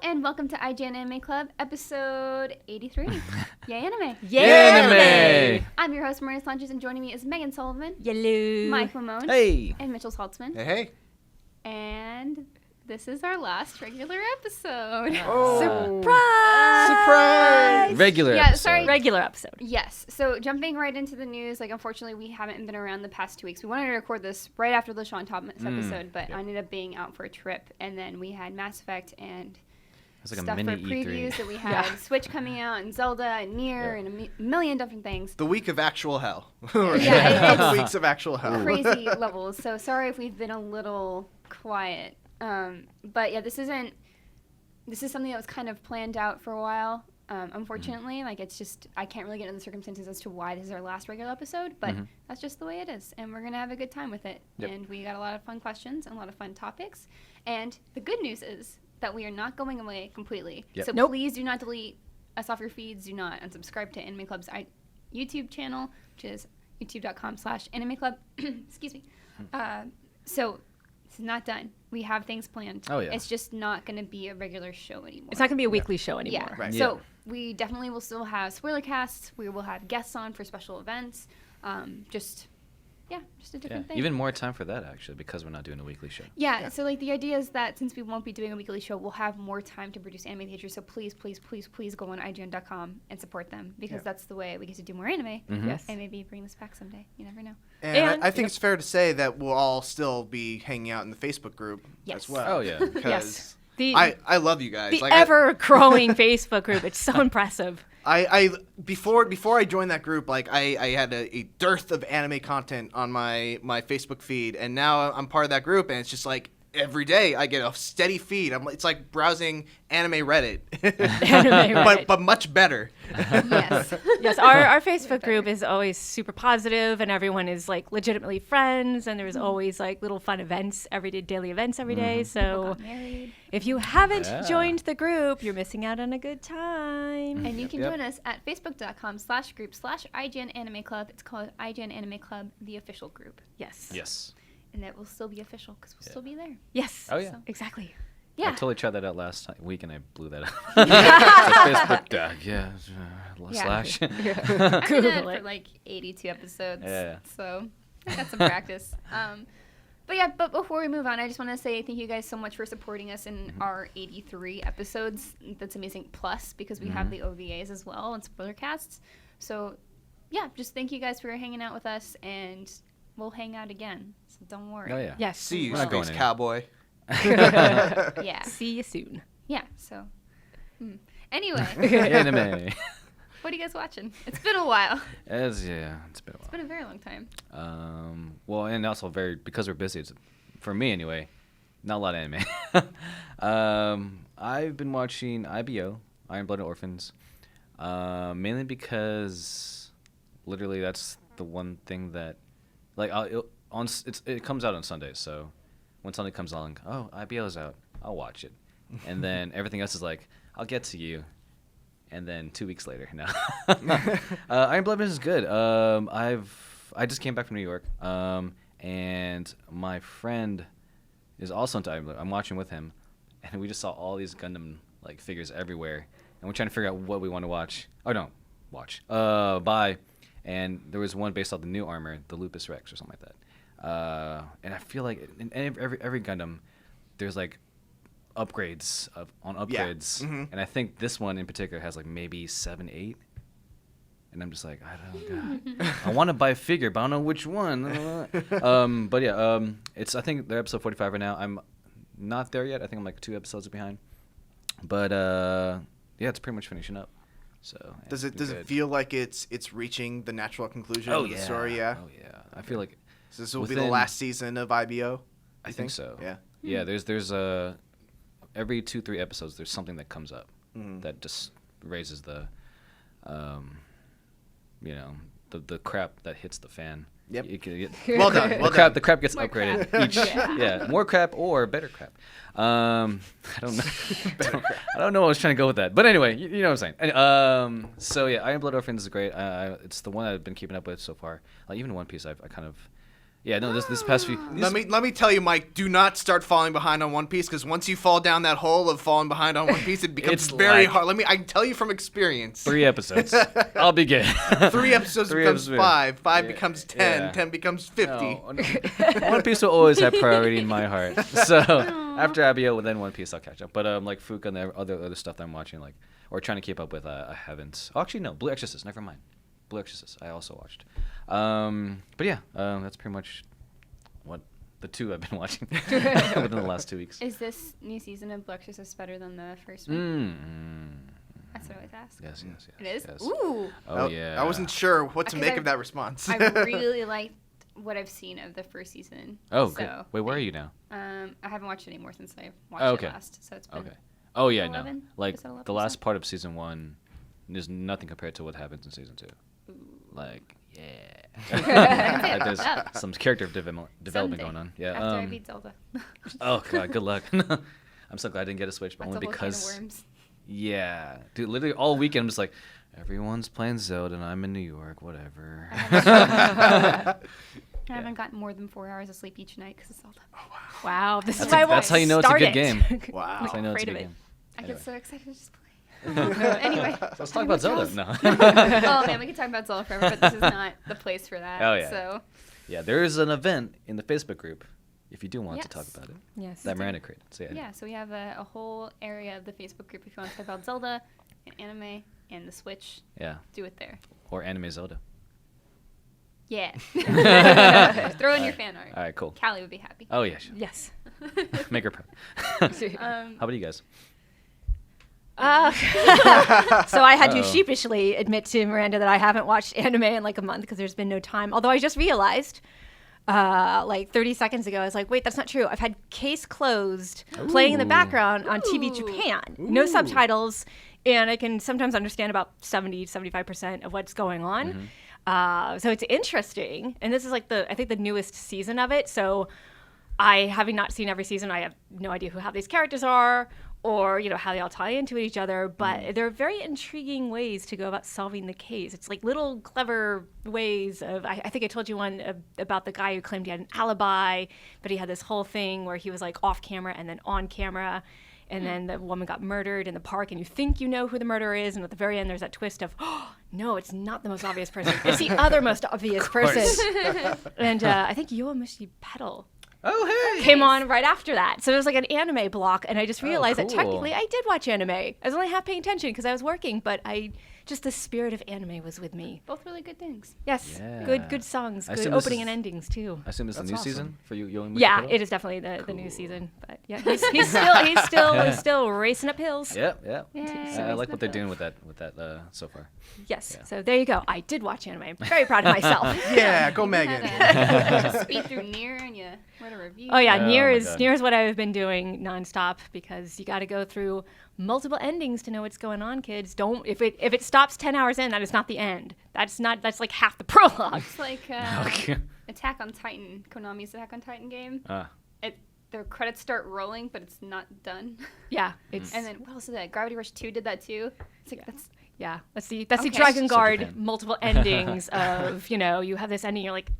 and welcome to IGN Anime Club, episode 83. Yay anime! Yay anime! I'm your host, Miranda Sanchez, and joining me is Meghan Sullivan, Hello. Mike Mamone, Hey. and Mitchell Saltzman. Hey. And this is our last regular episode. Oh. Surprise! Regular Yeah, episode. sorry. Regular episode. Yes, so jumping right into the news, unfortunately we haven't been around the past 2 weeks. We wanted to record this right after the Sean Thomas episode, but I ended up being out for a trip, and then we had Mass Effect and It's like a stuff mini for previews E3. that we had Switch coming out and Zelda and Nier and a million different things. The week of actual hell. Yeah, it's weeks of actual hell. crazy levels. So sorry if we've been a little quiet. But yeah, this is something that was kind of planned out for a while. Unfortunately, it's just, I can't really get into the circumstances as to why this is our last regular episode, but that's just the way it is. And we're going to have a good time with it. Yep. And we got a lot of fun questions and a lot of fun topics. And the good news is that we are not going away completely. Yep. So please do not delete us off your feeds. Do not unsubscribe to Anime Club's YouTube channel, which is youtube.com/Anime Club. Excuse me. So it's not done. We have things planned. Oh, yeah. It's just not going to be a regular show anymore. It's not going to be a weekly show anymore. Yeah. Right. So we definitely will still have spoiler casts. We will have guests on for special events. Just a different thing. Even more time for that, actually, because we're not doing a weekly show. Yeah, so the idea is that since we won't be doing a weekly show, we'll have more time to produce anime pages. So please, please, please, please go on IGN.com and support them because that's the way we get to do more anime. Yes. And maybe bring this back someday. You never know. And I think it's fair to say that we'll all still be hanging out in the Facebook group as well. Oh, yeah. Because Yes. I love you guys. The ever-growing Facebook group. It's so impressive. Before I joined that group, I had a dearth of anime content on my Facebook feed, and now I'm part of that group, and it's just like every day I get a steady feed. It's like browsing anime Reddit, but much better. Yes. Yes, our Facebook group is always super positive, and everyone is legitimately friends, and there's always little fun events every day, daily events every day. People So got married. if you haven't joined the group, you're missing out on a good time. And you can join us at facebook.com/group/IGN Anime Club. It's called IGN Anime Club, the official group. Yes. Yes. And it will still be official because we'll still be there. Yes. Oh, yeah. So- Exactly. Yeah. I totally tried that out last week, and I blew that out. Facebook tag, slash. I've been at it Google for it. 82 episodes. Yeah. So I got some practice. But before we move on, I just want to say thank you guys so much for supporting us in our 83 episodes. That's amazing. Plus, because we have the OVAs as well and spoiler casts. So yeah, just thank you guys for hanging out with us, and we'll hang out again. So don't worry. Oh, yeah. Yes. See you, We're not going Space in. Cowboy. Yeah. See you soon. Yeah. So anyway, Anime. what are you guys watching? It's been a while. It's been a It's while. been a very long time. Well, and also because we're busy, for me anyway, not a lot of anime. I've been watching IBO, Iron Blooded Orphans, mainly because literally that's the one thing that, it comes out on Sundays, so when Sunday comes along, IBO's out, I'll watch it, and then everything else is I'll get to you. And then 2 weeks later, no. Iron Blood is good. I just came back from New York, and my friend is also into Iron Blood. I'm watching with him, and we just saw all these Gundam figures everywhere, and we're trying to figure out what we want to watch. Oh no, buy. And there was one based off the new armor, the Lupus Rex or something like that. And I feel like in every Gundam, there's upgrades on upgrades, and I think this one in particular has maybe 7, 8, and I'm just I don't know, I want to buy a figure, but I don't know which one. But yeah, I think they're episode 45 right now. I'm not there yet. I think I'm 2 episodes behind, but yeah, it's pretty much finishing up. So Does it feel like it's reaching the natural conclusion Oh of the yeah. story? Yeah. Oh yeah. I feel like So this will be the last season of IBO. I think so. Yeah. Yeah. There's every 2-3 episodes there's something that comes up that just raises the the crap that hits the fan. Yep. You Well done. Well done. the crap gets More upgraded crap. each more crap or better crap. I don't know. I don't know what I was trying to go with that, but anyway, you know what I'm saying. So yeah, Iron Blood Orphans is great. It's the one I've been keeping up with so far. Even One Piece, I kind of, Yeah, no, this past few. Let me tell you, Mike. Do not start falling behind on One Piece, because once you fall down that hole of falling behind on One Piece, it becomes It's very like- hard. I can tell you from experience. 3 episodes. I'll begin. 3 episodes becomes 5. 5 becomes 10. Yeah. 10 becomes 50. No. One Piece will always have priority in my heart. So after Abio, then One Piece, I'll catch up. But like Fuuka and the other stuff that I'm watching, like or trying to keep up with, I haven't. Oh, actually, no. Blue Exorcist. Never mind. Blue Exorcist. I also watched. But yeah, that's pretty much what the 2 I've been watching within the last 2 weeks. Is this new season of Blue Exorcist better than the first one? That's what I always ask. Yes. It is? Yes. Ooh. Oh yeah. I wasn't sure what to Because make of that response. I really liked what I've seen of the first season. Oh, so, good. Wait, where are you now? I haven't watched it anymore since I watched Okay. it last. So it's been Okay. Oh yeah, no. 11? Like Is that 11 the last part of season 1 is nothing compared to what happens in season 2. Like, yeah. Like, there's some character development Someday, going on. Yeah. After I beat Zelda. Oh god, good luck. I'm so glad I didn't get a Switch, but That's only a whole can of because. worms. Yeah, dude. Literally all weekend, I'm just like, everyone's playing Zelda, and I'm in New York. Whatever. I haven't gotten more than 4 hours of sleep each night because of Zelda. Wow, this is That's why I like- won't that's how you know it's a start good it. game. Wow. That's how I know it's a afraid good of it. game. I Anyway. get so excited to just play. Anyway. So let's talk about Zelda. No. Oh man, we could talk about Zelda forever, but this is not the place for that. Oh, yeah. So Yeah, there is an event in the Facebook group, if you do want to talk Yes. about it, Yes. that Miranda created. So yeah. yeah, so we have a whole area of the Facebook group if you want to talk about Zelda and anime and the Switch. Yeah. Do it there. Or anime Zelda. Yeah. Throw in your fan art. All right, cool. Callie would be happy. Oh yeah, sure. Yes. Make her proud. How about you guys? So I had to Uh-oh. sheepishly admit to Miranda that I haven't watched anime in like a month because there's been no time. Although I just realized, like 30 seconds ago, I was like, wait, that's not true. I've had Case Closed playing in the Ooh. background on TV Ooh. Japan. No Ooh. subtitles, and I can sometimes understand about 75% of what's going on. So it's interesting. And this is like I think the newest season of it. So having not seen every season, I have no idea who half these characters are or, how they all tie into each other. But there are very intriguing ways to go about solving the case. It's like little clever ways of, I think I told you one about the guy who claimed he had an alibi, but he had this whole thing where he was like off camera and then on camera. And then the woman got murdered in the park, and you think you know who the murderer is, and at the very end, there's that twist of, oh, no, it's not the most obvious person. It's the other most obvious person. And I think Yowamushi Pedal Oh, hey. came on right after that. So it was like an anime block, and I just realized that cool. technically I did watch anime. I was only half paying attention because I was working, but just the spirit of anime was with me. Both really good things. Yes, Yeah. good songs, I good assume this opening is- and endings too. I assume it's the That's new awesome. season for you, Yowamushi Yeah, Pedal? it is definitely the new Cool. season. But yeah, he's still racing up hills. Yep. Yay, I like Raising what they're Up doing with that so far. Yes. Yeah. So there you go. I did watch anime. I'm very proud of myself. Yeah, go You Megan. had a speed through Nier and you wrote a review. Oh yeah, Oh Nier my is God. Nier is what I've been doing nonstop because you got to go through multiple endings to know what's going on, kids. Don't if it stops 10 hours in, that is not the end. That's like half the prologue. It's like Attack on Titan, Konami's Attack on Titan game. Their credits start rolling, but it's not done. Yeah, it's And then what else is that? Gravity Rush 2 did that too. It's like that's that's the Okay. Dragon So Guard Japan. multiple endings of you have this ending, you're like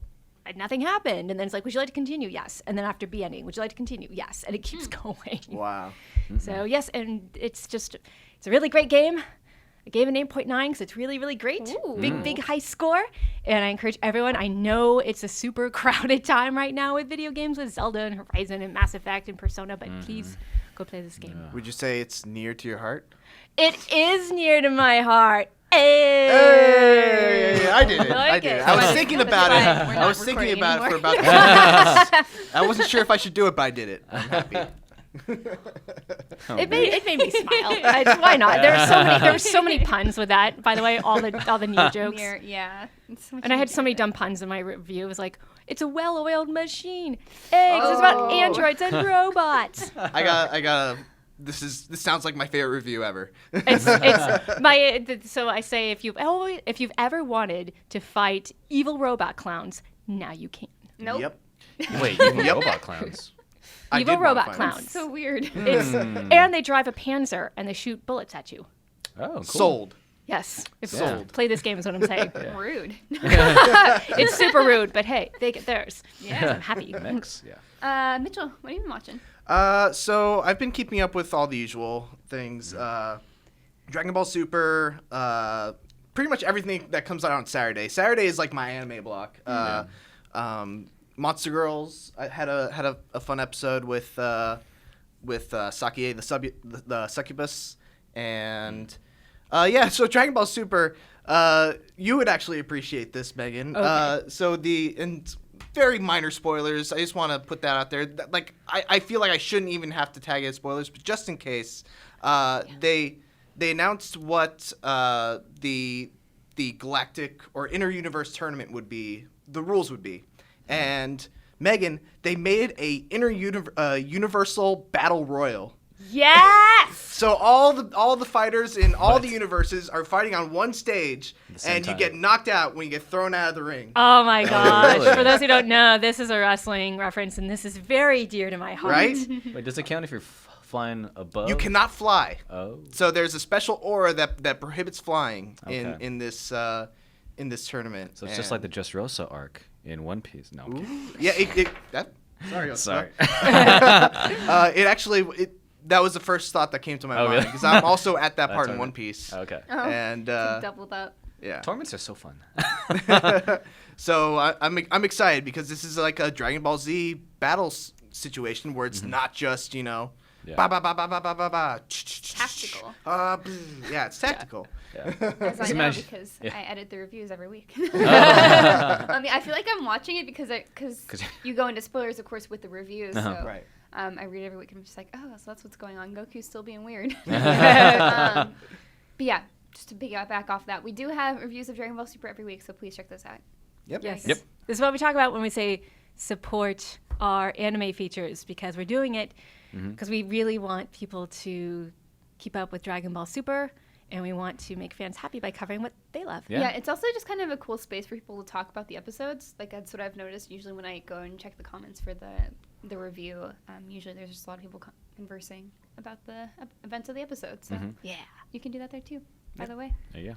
nothing happened, and then it's like, would you like to continue? Yes. And then after B ending, would you like to continue? Yes. And it keeps going. Wow. So yes, and it's a really great game. I gave it an 8.9 because it's really, really great. Ooh. Big high score. And I encourage everyone. I know it's a super crowded time right now with video games with Zelda and Horizon and Mass Effect and Persona, but please go play this game. Would you say it's near to your heart? It is near to my heart. Hey! Hey, I did it. I like did it. it. I was That's thinking fine. about We're it. not I was thinking recording about it for anymore. about 2 minutes. I wasn't sure if I should do it, but I did it. I'm happy. Oh, It made me smile. Why not? There were so many puns with that. By the way, all the Nier jokes. Nier, yeah. It's so much And I had so many easier. dumb puns in my review. It was like, it's a well-oiled machine. Hey, 'cause it's about Oh. androids and robots. I got. This sounds like my favorite review ever. It's my. So I say, if you've ever wanted to fight evil robot clowns, now you can. Nope. Yep. Wait, even Yep. robot clowns. I Evil did robot modify it. clowns. So weird. It's, and they drive a Panzer and they shoot bullets at you. Oh, cool. Sold. Yes. Sold. Play this game is what I'm saying. Rude. It's super rude, but hey, they get theirs. Yeah. I'm happy. Next, yeah. Mitchell, what have you been watching? So I've been keeping up with all the usual things. Dragon Ball Super, pretty much everything that comes out on Saturday. Saturday is like my anime block. Monster Girls, I had a fun episode with Sakie, the succubus, and so Dragon Ball Super, you would actually appreciate this, Meghan. Okay. And very minor spoilers. I just want to put that out there. Like I feel like I shouldn't even have to tag it as spoilers, but just in case, they announced what the galactic or inter-universe tournament would be. The rules would be. And Meghan, they made a universal battle royal. Yes! So all the fighters in all the universes are fighting on one stage, and you get knocked out when you get thrown out of the ring. Oh my gosh. really? For those who don't know, this is a wrestling reference, and this is very dear to my heart. Right? Wait, does it count if you're flying above? You cannot fly. Oh. So there's a special aura that prohibits flying Okay. in this tournament. So it's just like the Dressrosa arc in One Piece. No. I'm kidding. Yeah. Sorry. Sorry. That was the first thought that came to my Oh, mind really? because I'm also at that That's part in okay. One Piece. Okay. Oh, And doubled up. yeah. Tournaments are so fun. So I'm excited because this is like a Dragon Ball Z battle situation where it's not just Yeah. ba ba ba ba ba ba ba ba. Tactical. Yeah, it's tactical. Yeah. As I Just know imagine- because yeah. I edit the reviews every week. I mean, I feel like I'm watching it because you go into spoilers, of course, with the reviews. Uh-huh. So Right. I read every week and I'm just like, oh, so that's what's going on. Goku's still being weird. But yeah, just to piggyback off that, we do have reviews of Dragon Ball Super every week, so please check those out. Yep. Yes. Yep. This is what we talk about when we say support our anime features, because we're doing it because we really want people to keep up with Dragon Ball Super, and we want to make fans happy by covering what they love. Yeah, it's also just kind of a cool space for people to talk about the episodes. Like, that's what I've noticed usually when I go and check the comments for the review. Usually there's just a lot of people conversing about the events of the episode. So Yeah. you can do that there too, by the way. There you go.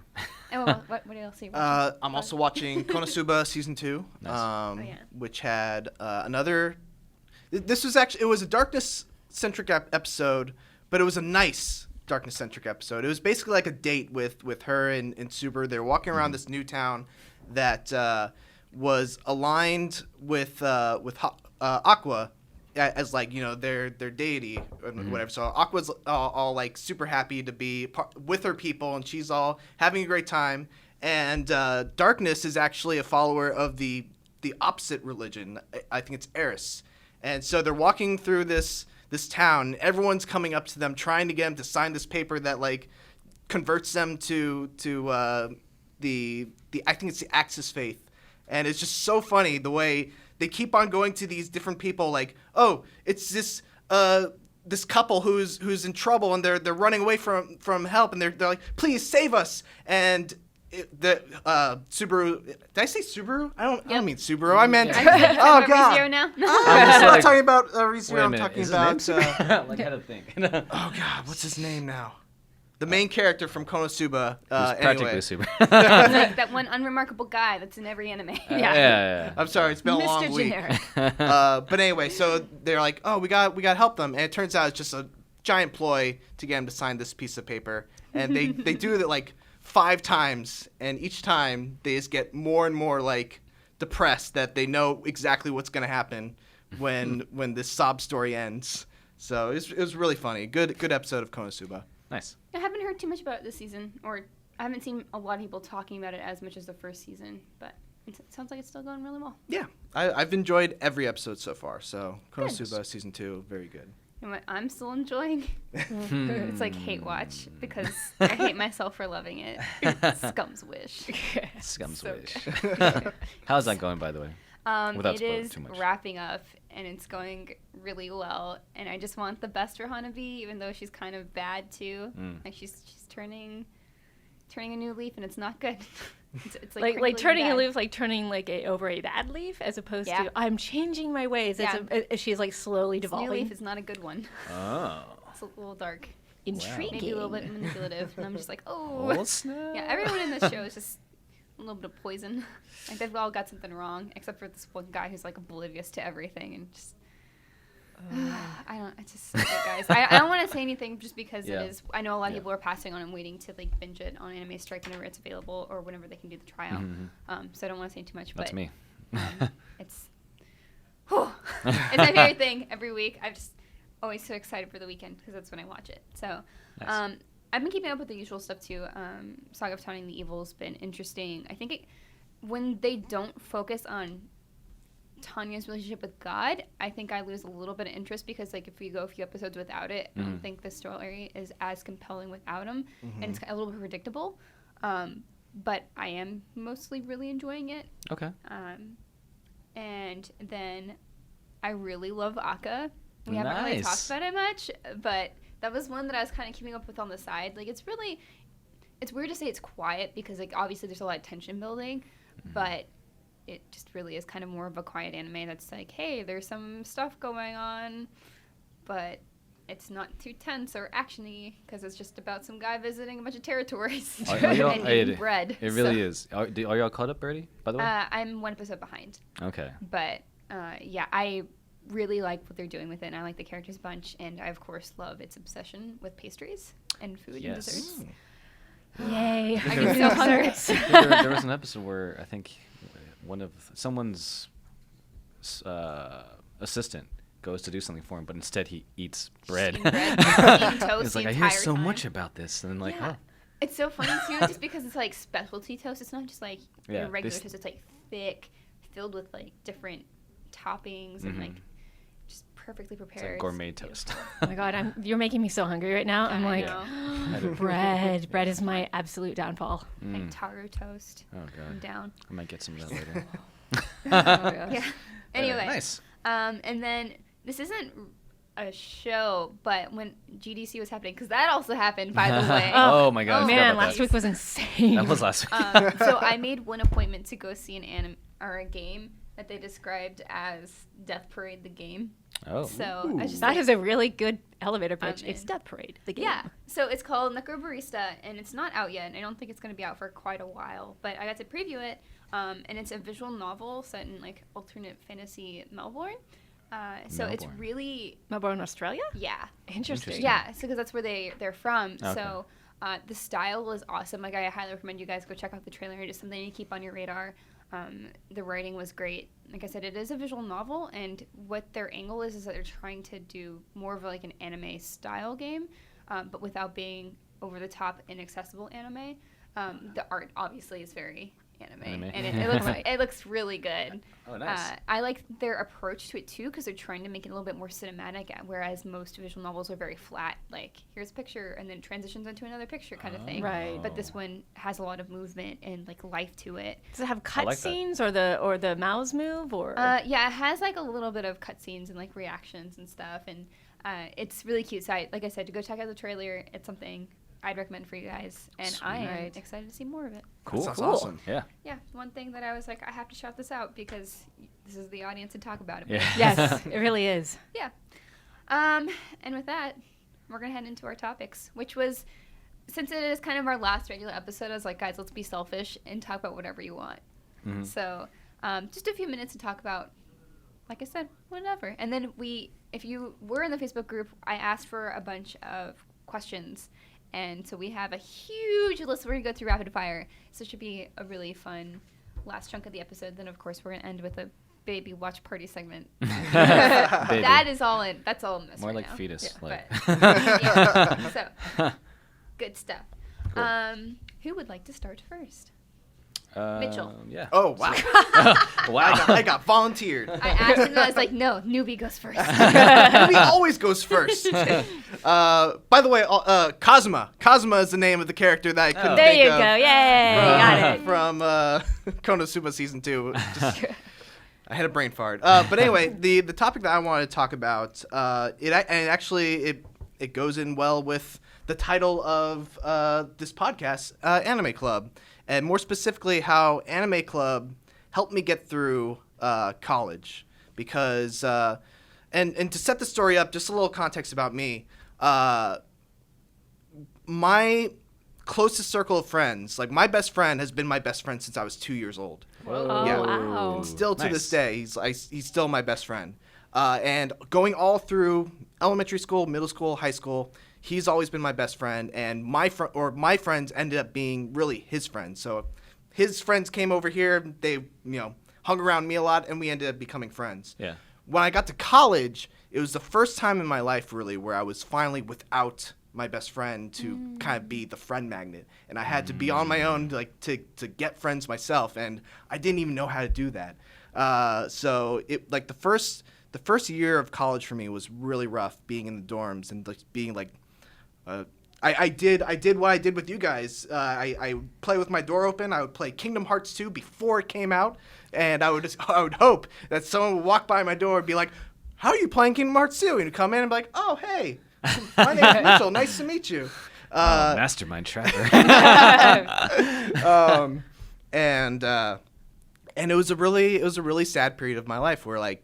And what else are you watching? I'm also watching Konosuba season 2, Nice. which had another. This was actually, it was a darkness-centric episode, but it was a nice darkness-centric episode. It was basically like a date with her and Subaru. They were walking around this new town that was aligned with Aqua as like, you know, their deity or whatever. So Aqua's all like super happy to be with her people, and she's all having a great time. And Darkness is actually a follower of the opposite religion. I think it's Eris. And so they're walking through this town. Everyone's coming up to them, trying to get them to sign this paper that like converts them to the I think it's the Axis faith. And it's just so funny the way they keep on going to these different people, like, oh, it's this this couple who's in trouble, and they're running away from help, and they're like, please save us. And Subaru, did I say Subaru? I don't mean Subaru. I meant oh god. Rizio now? I'm not talking about Wait Rizio. a I'm minute, talking is his about name Super? Like, I had to think. oh god, what's his name now? The main character from Konosuba. Practically Anyway. super. It's like that one unremarkable guy that's in every anime. Yeah. I'm sorry, it's been a long Mr. week. Generic. But anyway, so they're like, oh, we got to help them, and it turns out it's just a giant ploy to get them to sign this piece of paper, and they do it like 5 times, and each time they just get more and more like depressed that they know exactly what's gonna happen when this sob story ends. So it was really funny. Good episode of Konosuba. Nice. I haven't heard too much about it this season, or I haven't seen a lot of people talking about it as much as the first season, but it sounds like it's still going really well. Yeah, I've enjoyed every episode so far. So Konosuba season 2, very good. And what I'm still enjoying, it's like hate watch, because I hate myself for loving it. Scum's Wish. Scum's So Wish. How's that going, by the way? Without It spoiling is too much. wrapping up, and it's going really well. And I just want the best for Hanabi, even though she's kind of bad too. Like she's turning a new leaf, and it's not good. it's like crinkly turning and a bad. leaf, like turning like over a bad leaf, as opposed Yeah. to I'm changing my ways. Yeah. She's like slowly This new devolving. leaf is not a good one. Oh. It's a little dark. Intriguing. maybe a little bit manipulative, and I'm just like, oh. Oh, snap. Yeah, everyone in this show is just a little bit of poison. Like they've all got something wrong, except for this one guy who's like oblivious to everything and just. I don't. It's just so good, guys. I don't want to say anything just because it is. I know a lot of people are passing on and waiting to like binge it on Anime Strike whenever it's available or whenever they can do the tryout. So I don't want to say too much. That's but, me. It's. It's my favorite thing every week. I'm just always so excited for the weekend because that's when I watch it. So, Nice. I've been keeping up with the usual stuff too. Saga of Tawning the Evil's been interesting. I think when they don't focus on Tanya's relationship with God, I think I lose a little bit of interest because like if we go a few episodes without it, I don't think the story is as compelling without him, and it's a little bit predictable. But I am mostly really enjoying it. Okay. And then I really love ACCA. We haven't really Nice. talked about it much, but that was one that I was kind of keeping up with on the side. Like it's weird to say it's quiet because like obviously there's a lot of tension building, but it just really is kind of more of a quiet anime that's like, hey, there's some stuff going on, but it's not too tense or actiony because it's just about some guy visiting a bunch of territories and eating bread. It really is. Are y'all caught up already, by the way? I'm one episode behind. Okay. But yeah, I really like what they're doing with it, and I like the characters a bunch, and I of course love its obsession with pastries and food and desserts. Yay! I get so hungry. There was an episode where I think one of someone's assistant goes to do something for him, but instead he eats bread. Eating toast It's the like, I hear entire so time. much about this, and then like, Yeah. oh, It's so funny too, just because it's like specialty toast. It's not just like Yeah, your regular this- toast. It's like thick, filled with like different toppings and like just perfectly it's prepared. like gourmet toast. Oh my god, you're making me so hungry right now. I'm I like, know. bread. Bread is my absolute downfall. Like taro toast. Oh I'm god, down. I might get some of that later. Oh my gosh. Yeah. Anyway. Nice. And then this isn't a show, but when GDC was happening, because that also happened, by the way. Oh my god, I forgot Man, about last that. week was insane. That was last week. So I made one appointment to go see an anime or a game that they described as Death Parade the game. Oh. So I was just That like, is a really good elevator pitch. I'm It's in. Death Parade, the game. yeah. So it's called Necro Barista, and it's not out yet. I don't think it's going to be out for quite a while, but I got to preview it, and it's a visual novel set in like alternate fantasy Melbourne. So it's Melbourne. really Melbourne, Australia? yeah. Interesting. Yeah, so because that's where they're from. Okay. So the style is awesome. Like I highly recommend you guys go check out the trailer. Just something to keep on your radar. The writing was great. Like I said, it is a visual novel, and what their angle is that they're trying to do more of like an anime style game, but without being over the top inaccessible anime. The art obviously is very anime. And it looks really good. Oh, nice. I like their approach to it too because they're trying to make it a little bit more cinematic, whereas most visual novels are very flat, like here's a picture and then transitions into another picture kind of thing. Right. But this one has a lot of movement and like life to it. Does it have I like that. cutscenes or the mouths move or? Yeah, it has like a little bit of cutscenes and like reactions and stuff, and it's really cute. So like I said, to go check out the trailer. It's something I'd recommend for you guys, and I am Right. excited to see more of it. Cool. Sounds Cool. awesome. Yeah. Yeah, one thing that I was like, I have to shout this out because this is the audience to talk about it. Yeah. Yes, it really is. Yeah. And with that, we're going to head into our topics, which was, since it is kind of our last regular episode, I was like, guys, let's be selfish and talk about whatever you want. Mhm. So just a few minutes to talk about, like I said, whatever. And then if you were in the Facebook group, I asked for a bunch of questions. And so we have a huge list. We're going to go through rapid fire. So it should be a really fun last chunk of the episode. Then, of course, we're going to end with a baby watch party segment. Baby. That is all in. That's all in this More right like now. fetus. Yeah, like. but- yeah. So, good stuff. Cool. Who would like to start first? Mitchell. Yeah. Oh wow! Wow. I got volunteered. I asked him, and I was like, no, newbie goes first. Newbie always goes first. By the way, Kazuma. Kazuma is the name of the character that I couldn't There think you of. go. Yay! Got it. From Konosuba season 2. Just, I had a brain fart. But anyway, the topic that I wanted to talk about, it goes in well with the title of this podcast, Anime Club, and more specifically how Anime Club helped me get through college. Because and to set the story up, just a little context about me. my closest circle of friends, like my best friend has been my best friend since I was 2 years old. Whoa. Oh, Yeah. wow. Still to Nice. this day, he's still my best friend. And going all through elementary school, middle school, high school, he's always been my best friend. And my friends ended up being really his friends. So his friends came over here. They hung around me a lot, and we ended up becoming friends. Yeah. When I got to college, it was the first time in my life really where I was finally without my best friend to kind of be the friend magnet, and I had to be on my own to get friends myself, and I didn't even know how to do that. So it like the first year of college for me was really rough, being in the dorms and like being like I did what I did with you guys. I would play with my door open. I would play Kingdom Hearts 2 before it came out, and I would hope that someone would walk by my door and be like, "How are you playing Kingdom Hearts 2?" And you'd come in and be like, "Oh, hey, my name's Mitchell. Nice to meet you." Mastermind Trapper. And it was a really sad period of my life where like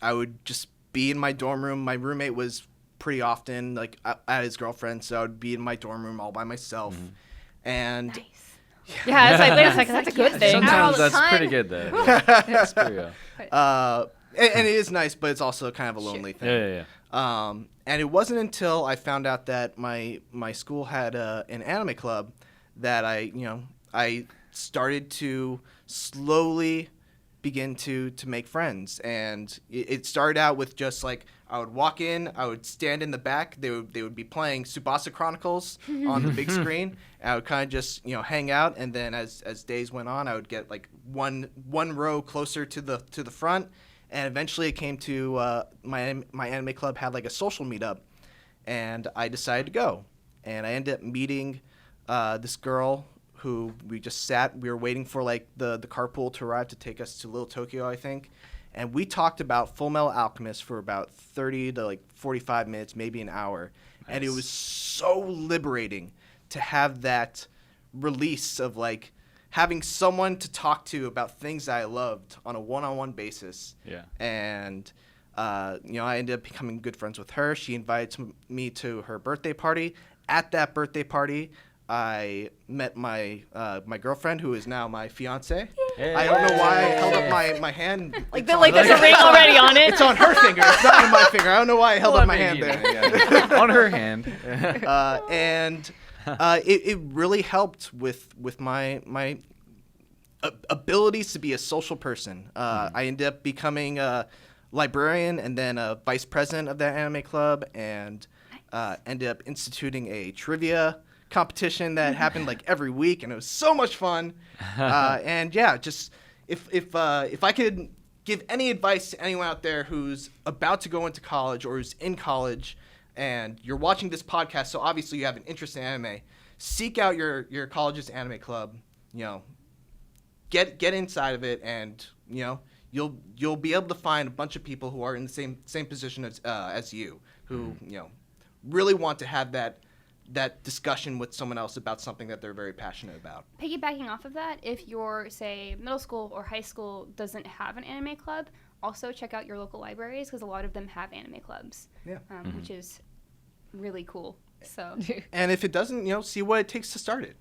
I would just be in my dorm room. My roommate was pretty often like at his girlfriend, so I would be in my dorm room all by myself. And Nice. Yeah, it's like, wait a second, that's a good thing. Not all Sometimes the that's time. pretty good though. Yeah. That's pretty good. and it is nice, but it's also kind of a lonely thing. Yeah. And it wasn't until I found out that my school had an anime club that I started to slowly begin to make friends. And it started out with just like I would walk in, I would stand in the back. They would be playing Tsubasa Chronicles on the big screen. And I would kind of just hang out. And then as days went on, I would get like one row closer to the front. And eventually it came to my anime club had like a social meetup, and I decided to go. And I ended up meeting this girl who we just sat. We were waiting for like the carpool to arrive to take us to Little Tokyo, I think. And we talked about Fullmetal Alchemist for about 30 to like 45 minutes, maybe an hour. Nice. And it was so liberating to have that release of like having someone to talk to about things that I loved on a one-on-one basis. Yeah. And, I ended up becoming good friends with her. She invited me to her birthday party. At that birthday party, I met my girlfriend, who is now my fiance. Hey. I don't know why I held up my hand. Like there's a ring already on it. It's on her finger. It's not on my finger. I don't know why I held up my hand there. Yeah. On her hand. And it really helped with my abilities to be a social person. I ended up becoming a librarian and then a vice president of that anime club, and ended up instituting a trivia competition that happened like every week, and it was so much fun. And yeah, just if I could give any advice to anyone out there who's about to go into college or who's in college, and you're watching this podcast, so obviously you have an interest in anime, seek out your college's anime club. Get inside of it, and you'll be able to find a bunch of people who are in the same position as you, who really want to have that discussion with someone else about something that they're very passionate about. Piggybacking off of that, if your, say, middle school or high school doesn't have an anime club, also check out your local libraries, because a lot of them have anime clubs, which is really cool. So, and if it doesn't, see what it takes to start it.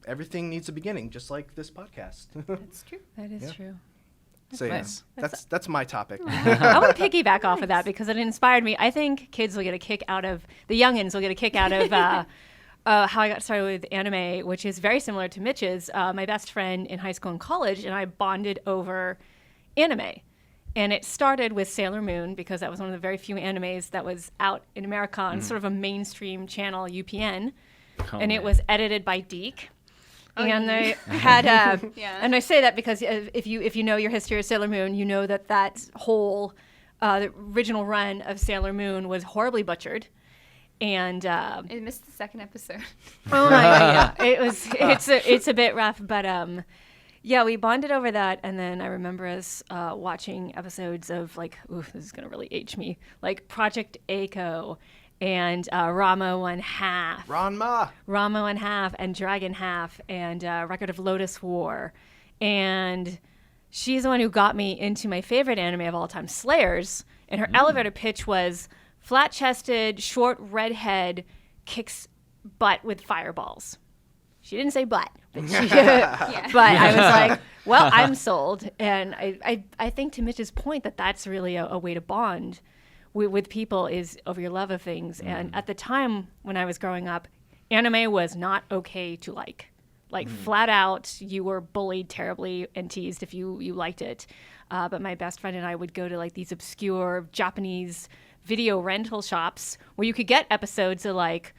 Everything needs a beginning, just like this podcast. that's true. That is true. So yeah, Nice. that's my topic. I want to piggyback off of that because it inspired me. I think kids will get a kick out of, the youngins will get a kick out of how I got started with anime, which is very similar to Mitch's. My best friend in high school and college and I bonded over anime. And it started with Sailor Moon because that was one of the very few animes that was out in America on sort of a mainstream channel, UPN. And it was edited by Deke. And they had, and I say that because if you know your history of Sailor Moon, you know that whole the original run of Sailor Moon was horribly butchered, and It missed the second episode. oh my god, yeah, it's a bit rough, but yeah, we bonded over that, and then I remember us watching episodes of like, ooh, this is gonna really age me, like Project Echo. And Rama 1/2. Ranma 1/2 and Dragon Half and Record of Lotus War. And she's the one who got me into my favorite anime of all time, Slayers. And her elevator pitch was flat-chested, short redhead, kicks butt with fireballs. She didn't say butt, but she, Yeah. but I was like, well, I'm sold. And I think to Mitch's point that's really a way to bond with people is over your love of things. And at the time when I was growing up, anime was not okay to like. Like flat out, you were bullied terribly and teased if you liked it. But my best friend and I would go to like these obscure Japanese video rental shops where you could get episodes of like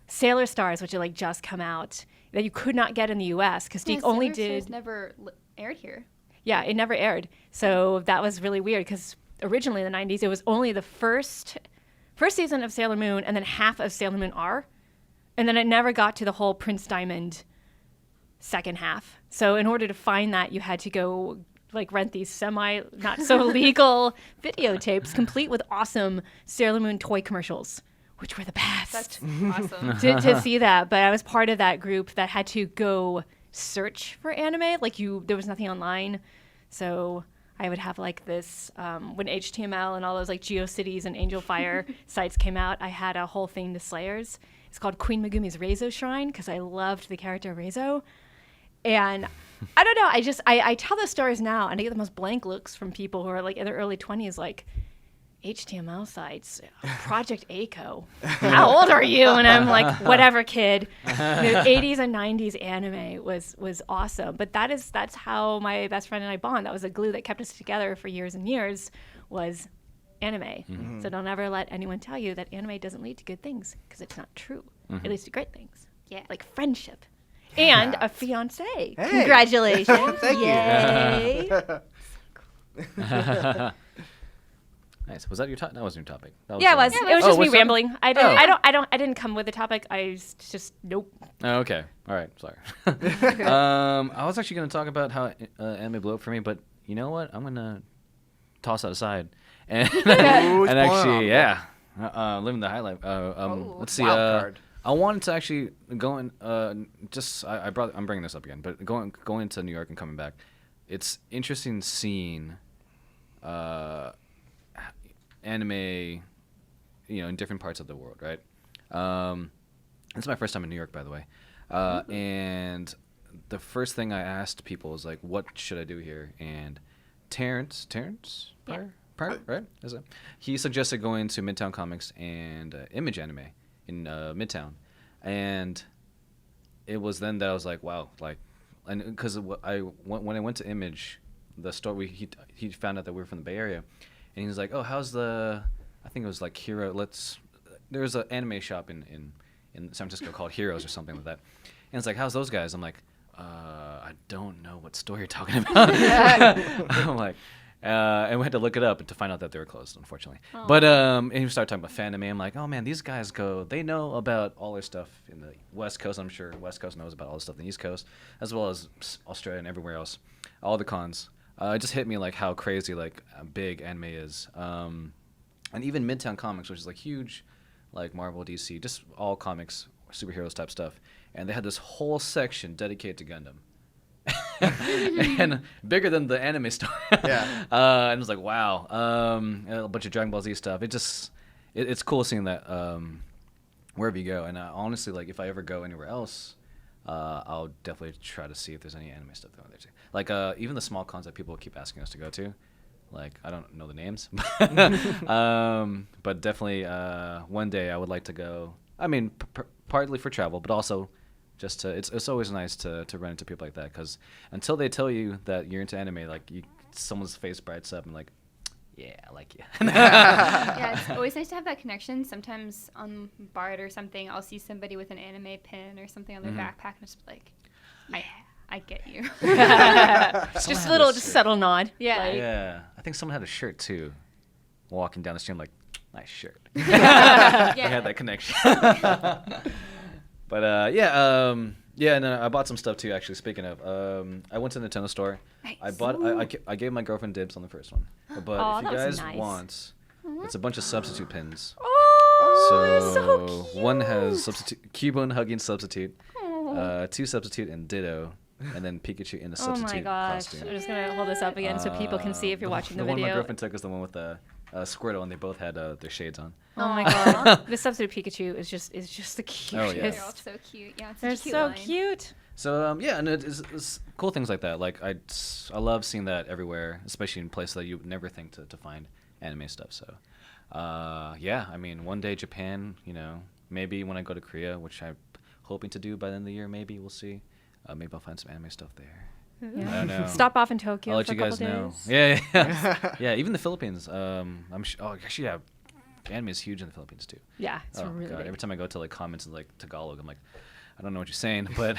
Sailor Stars, which had like just come out, that you could not get in the U.S. because Deke only Sailor Stars did. never aired here. Yeah, it never aired. So that was really weird because originally in the 90s, it was only the first season of Sailor Moon and then half of Sailor Moon R. And then it never got to the whole Prince Diamond second half. So in order to find that, you had to go like rent these semi not so legal videotapes complete with awesome Sailor Moon toy commercials, which were the best. That's awesome. to see that. But I was part of that group that had to go search for anime. Like there was nothing online. So I would have like this, when HTML and all those like GeoCities and Angel Fire sites came out, I had a whole thing to Slayers. It's called Queen Megumi's Reizo Shrine because I loved the character Reizo. And I don't know, I tell those stories now and I get the most blank looks from people who are like in their early 20s, like, HTML sites, Project ACO. How old are you? And I'm like, whatever, kid. The 80s and 90s anime was awesome. But that's how my best friend and I bond. That was the glue that kept us together for years and years was anime. Mm-hmm. So don't ever let anyone tell you that anime doesn't lead to good things because it's not true. Mm-hmm. It leads to great things. Yeah. Like friendship. And a fiance. Hey. Congratulations. Thank Yay. you. Nice. Was that your topic? That wasn't your topic. That was Yeah, it was. It was just me what's that? rambling. I didn't come with a topic. I just nope. Oh, okay. All right. Sorry. I was actually going to talk about how anime blew up for me, but you know what? I'm going to toss that aside. And, and actually, yeah, living the highlight. Let's see. Wild card. I wanted to actually go in. I'm bringing this up again, but going into New York and coming back, it's interesting seeing anime, in different parts of the world, right? It's my first time in New York, by the way. And the first thing I asked people was like, "What should I do here?" And Terrence Pryor, right? Is it? He suggested going to Midtown Comics and Image Anime in Midtown, and it was then that I was like, "Wow!" Like, and because when I went to Image, the store he found out that we were from the Bay Area. And he was like, "Oh, how's I think it was like Hero. There's an anime shop in San Francisco called Heroes or something like that." And it's like, "How's those guys?" I'm like, "I don't know what store you're talking about." I'm like, and we had to look it up to find out that they were closed, unfortunately. Aww. But and he started talking about fan anime. I'm like, "Oh man, these guys they know about all their stuff in the West Coast. I'm sure West Coast knows about all the stuff in the East Coast, as well as Australia and everywhere else. All the cons." It just hit me like how crazy like big anime is, and even Midtown Comics, which is like huge, like Marvel, DC, just all comics, superheroes type stuff, and they had this whole section dedicated to Gundam, and bigger than the anime store. Yeah. And it was like wow, a bunch of Dragon Ball Z stuff. It's cool seeing that wherever you go, and honestly, like if I ever go anywhere else. I'll definitely try to see if there's any anime stuff going there too. Like even the small cons that people keep asking us to go to, like I don't know the names, but definitely one day I would like to go. I mean, partly for travel, but also just to. It's always nice to run into people like that because until they tell you that you're into anime, like someone's face brights up and like. Yeah, I like you. Yeah, it's always nice to have that connection. Sometimes on BART or something, I'll see somebody with an anime pin or something on their backpack, and it's like, I get you. Just a little, just subtle nod. Yeah. Like, yeah, I think someone had a shirt too. Walking down the street, I'm like, nice shirt. Yeah. I had that connection. But yeah, and I bought some stuff too. Actually, speaking of, I went to the Nintendo store. Nice. I gave my girlfriend dibs on the first one. But if you guys want, it's a bunch of substitute pins. Oh, so cute. One has Cubone hugging substitute, 2 substitute and Ditto, and then Pikachu in a substitute Oh my gosh! costume. I'm just gonna hold this up again so people can see if you're watching the one video. my girlfriend took is the one with the Squirtle, and they both had their shades on. Oh my god, the substitute Pikachu is just the cutest. Oh, yeah. They're all so cute. Yeah, it's They're such a cute so line. cute. So yeah, and it's cool things like that. Like I love seeing that everywhere, especially in places that you would never think to find anime stuff. So yeah, I mean, one day Japan, maybe when I go to Korea, which I'm hoping to do by the end of the year, maybe we'll see. Maybe I'll find some anime stuff there. Yeah. I don't know. Stop off in Tokyo I'll let for you a guys couple know. days. Yeah. Yeah, even the Philippines. Actually, yeah, anime is huge in the Philippines too. Yeah, it's really God. big. Every time I go to like comments in like Tagalog, I'm like, I don't know what you're saying, but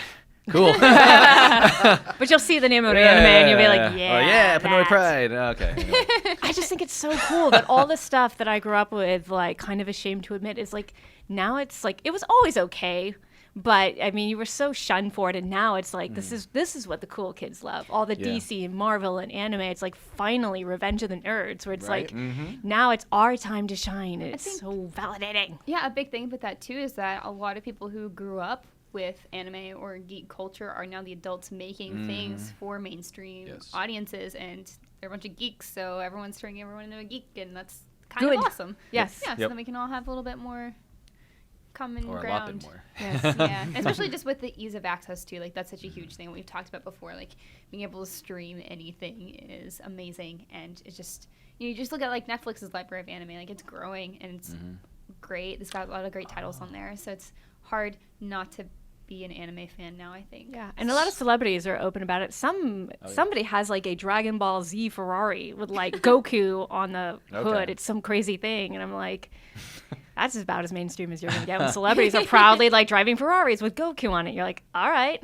cool. But you'll see the name of the anime and you'll be like, yeah. Oh yeah, Pinoy that. Pride. Okay. Anyway. I just think it's so cool that all the stuff that I grew up with, like, kind of ashamed to admit, is like, now it's like, it was always okay. But I mean, you were so shunned for it, and now it's like this is what the cool kids love. All the DC and Marvel and anime. It's like finally Revenge of the Nerds, where it's like now it's our time to shine. And it's so validating. Yeah, a big thing with that too is that a lot of people who grew up with anime or geek culture are now the adults making things for mainstream audiences, and they're a bunch of geeks, so everyone's turning everyone into a geek, and that's kind of awesome. Yes. Yeah, so then we can all have a little bit more common or ground. a lot bit more. Yes, yeah. Especially just with the ease of access too. Like, that's such a huge thing we've talked about before. Like, being able to stream anything is amazing, and it's just, you just look at like Netflix's library of anime. Like, it's growing and it's great. It's got a lot of great titles on there, so it's hard not to be an anime fan now, I think. Yeah, and a lot of celebrities are open about it. Somebody has like a Dragon Ball Z Ferrari with like Goku on the hood. It's some crazy thing, and I'm like, that's about as mainstream as you're gonna get when celebrities are proudly like driving Ferraris with Goku on it. You're like, all right.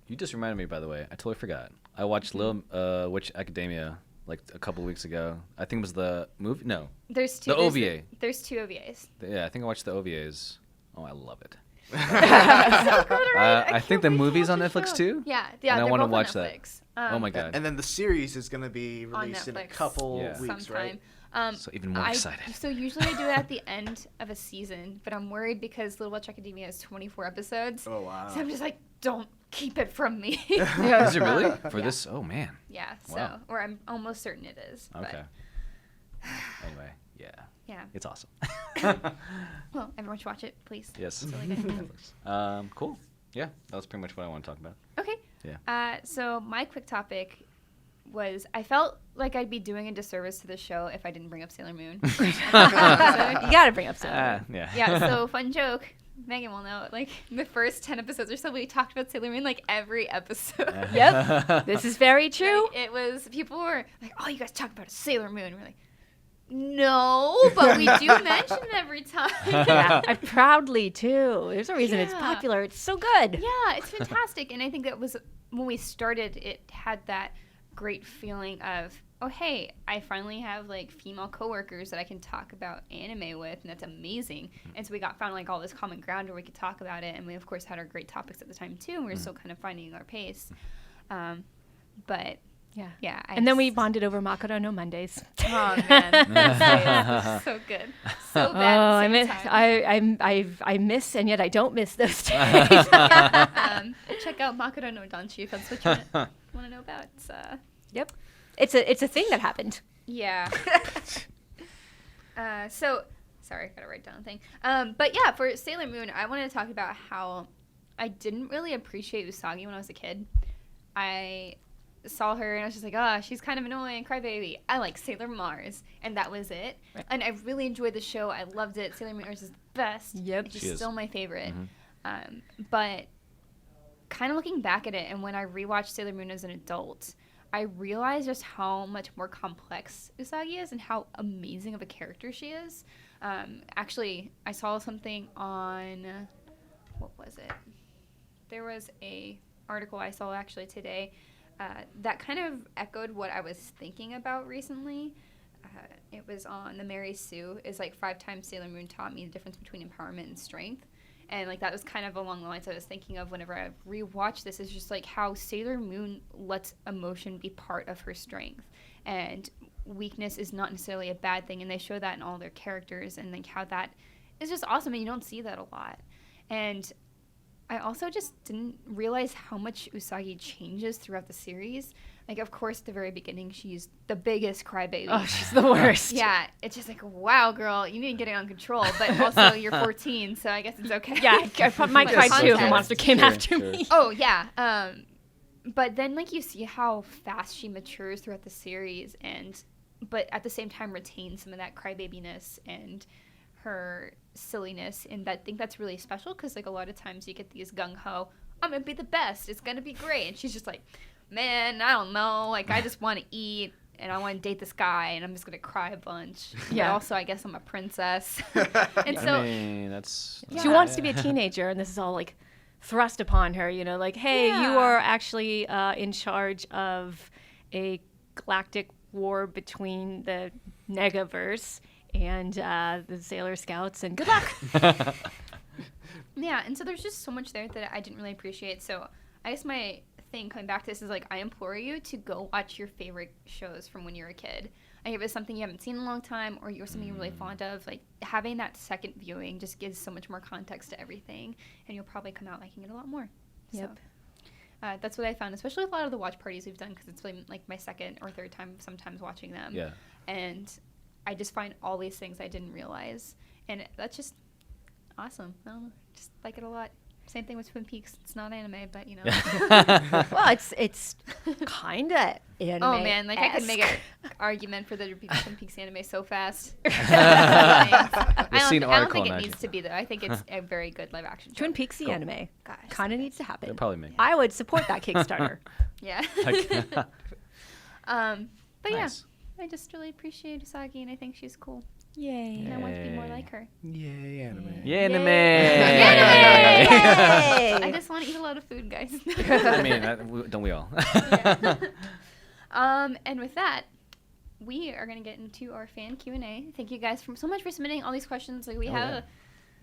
You just reminded me, by the way. I totally forgot. I watched Little Witch Academia like a couple weeks ago. I think it was the movie. No, There's two. The OVA. There's two OVAs. Yeah, I think I watched the OVAs. Oh, I love it. So good, right? I think the can't wait to movie's on watch the Netflix show. too. Yeah, And I they're wanna both on watch that. Netflix. Oh my god. And then the series is going to be released in a Netflix couple Yeah. weeks, sometime. right? So even more excited. So usually I do it at the end of a season, but I'm worried because Little Witch Academia has 24 episodes. Oh, wow. So I'm just like, don't keep it from me. Is it really? For this? Oh man. Yeah, so, Wow. or I'm almost certain it is. Okay. Anyway, yeah. Yeah. It's awesome. Well, everyone should watch it, please. Yes. It's really good. Cool. Yeah, that was pretty much what I want to talk about. Okay. Yeah. So my quick topic was, I felt like I'd be doing a disservice to the show if I didn't bring up Sailor Moon. You gotta bring up Sailor Moon. Yeah. Yeah, so fun joke. Megan will know, like, the first 10 episodes or so, we talked about Sailor Moon, like, every episode. Yep. This is very true. Like, it was, people were like, oh, you guys talk about Sailor Moon. We're like, no, but we do mention it every time. Yeah, I proudly too. There's a reason it's Yeah. popular. It's so good. Yeah, it's fantastic. And I think that was, when we started, it had that great feeling of, oh, hey, I finally have, like, female coworkers that I can talk about anime with, and that's amazing. And so we found, like, all this common ground where we could talk about it, and we, of course, had our great topics at the time, too, and we were still kind of finding our pace. But, yeah. And then we bonded over Makura no Mondays. Oh, man. So good. So bad at the same time. I miss, and yet I don't miss those days. Check out Makura no Danshi if that's what you want to know about. It's, Yep. It's a thing that happened. yeah. So, sorry, I gotta write down a thing. But yeah, for Sailor Moon, I wanted to talk about how I didn't really appreciate Usagi when I was a kid. I saw her and I was just like, oh, she's kind of annoying, crybaby. I like Sailor Mars, and that was it. Right. And I really enjoyed the show. I loved it. Sailor Mars is the best. Yep. It's She is. still my favorite. But kind of looking back at it, and when I rewatched Sailor Moon as an adult, I realized just how much more complex Usagi is and how amazing of a character she is. Actually, I saw something on, what was it? There was a article I saw actually today that kind of echoed what I was thinking about recently. It was on the Mary Sue, is like 5 times Sailor Moon taught me the difference between empowerment and strength. And like that was kind of along the lines I was thinking of whenever I rewatched this, is just like how Sailor Moon lets emotion be part of her strength. And weakness is not necessarily a bad thing, and they show that in all their characters, and like how that is just awesome, and you don't see that a lot. And I also just didn't realize how much Usagi changes throughout the series. Like, of course, at the very beginning, she's the biggest crybaby. Oh, she's the worst. Yeah, it's just like, wow, girl, you need to get it on control. But also, you're 14, so I guess it's okay. Yeah, I might cry too if a monster came after me. Oh, yeah. But then, like, you see how fast she matures throughout the series, but at the same time retains some of that crybabiness and her silliness. And I think that's really special because, like, a lot of times you get these gung-ho, I'm going to be the best, it's going to be great. And she's just like, man, I don't know. Like, I just want to eat, and I want to date this guy, and I'm just going to cry a bunch. Yeah. But also, I guess I'm a princess. And so, I mean, that's She wants to be a teenager, and this is all, like, thrust upon her, you know, like, hey, you are actually in charge of a galactic war between the Negaverse and the Sailor Scouts, and good luck! yeah, and so there's just so much there that I didn't really appreciate. So I guess my thing coming back to this is, like, I implore you to go watch your favorite shows from when you're a kid. Like, if it's something you haven't seen in a long time or you're something you're really fond of, like, having that second viewing just gives so much more context to everything, and you'll probably come out liking it a lot more. Yep. So, that's what I found, especially with a lot of the watch parties we've done, because it's been, like, my second or third time sometimes watching them. Yeah. And I just find all these things I didn't realize, and that's just awesome. I don't know, just like it a lot. Same thing with Twin Peaks. It's not anime, but, you know. Well, it's kind of anime. Oh, man. Like, I could make an argument for the Twin Peaks anime so fast. I don't think it needs to be, though. I think it's a very good live-action show. Twin Peaks the anime. Gosh. Kind of needs to happen. They'll probably make it. I would support that Kickstarter. Yeah. But, Nice. yeah. I just really appreciate Usagi, and I think she's cool. Yay. And I want to be more like her. Yay, anime. Yeah, anime. Yay! I just want to eat a lot of food, guys. I mean, don't we all? And with that, we are going to get into our fan Q&A. Thank you guys so much for submitting all these questions. Like, we have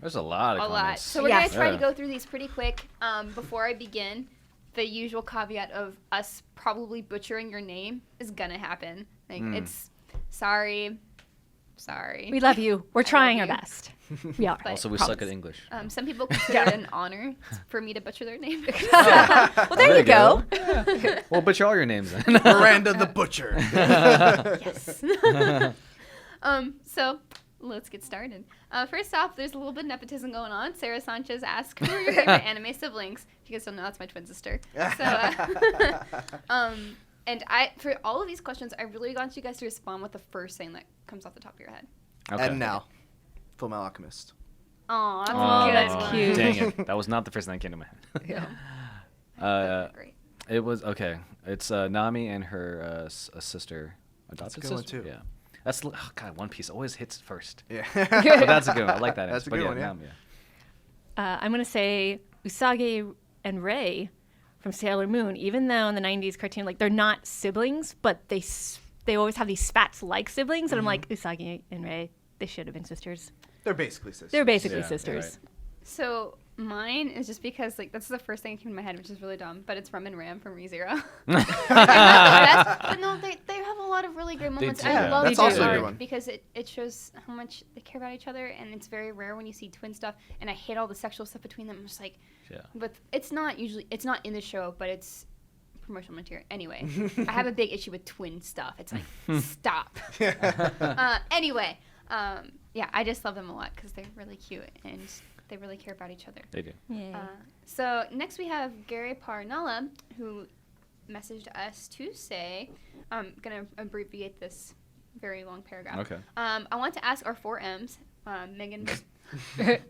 There's a lot of a lot. comments. So we're going Yes. to try to go through these pretty quick. Before I begin, the usual caveat of us probably butchering your name is going to happen. Like, it's sorry. We love you. We're trying our you. best. We are. But- Also, we suck at English. Some people consider it an honor for me to butcher their name. Well, there you go. Well, butcher all your names then. Miranda the Butcher. Yes. So let's get started. First off, there's a little bit of nepotism going on. Sarah Sanchez asked, who are your favorite anime siblings? If you guys don't know, that's my twin sister. So, and for all of these questions, I really want you guys to respond with the first thing that comes off the top of your head. Okay. And now, Fullmetal Alchemist. Aw, that's Aw, good. that's cute. Dang it. That was not the first thing that came to my head. Yeah. Great. It was, okay. It's Nami and her sister. That's a Adopted good one, sister? too. Yeah. That's, oh God, One Piece always hits first. Yeah. But that's a good one. I like that. That's a But good yeah, one, yeah. Nami, yeah. I'm going to say Usagi and Rei from Sailor Moon, even though in the 90s cartoon, like, they're not siblings, but they always have these spats-like siblings, and I'm like, Usagi and Rei, they should have been sisters. They're basically sisters. They're basically Yeah, sisters. So mine is just because, like, that's the first thing that came to my head, which is really dumb, but it's Rum and Ram from ReZero. But no, they have a lot of really great moments. do. I Yeah, love that's their also a good arc one. because it shows how much they care about each other, and it's very rare when you see twin stuff. And I hate all the sexual stuff between them. I'm just like, Yeah. but it's not in the show, but it's promotional material. Anyway, I have a big issue with twin stuff. It's like, stop. Anyway, yeah, I just love them a lot because they're really cute and they really care about each other. They do. So next we have Gary Parnella, who messaged us to say, I'm going to abbreviate this very long paragraph. Okay. I want to ask our 4 M's, Meghan,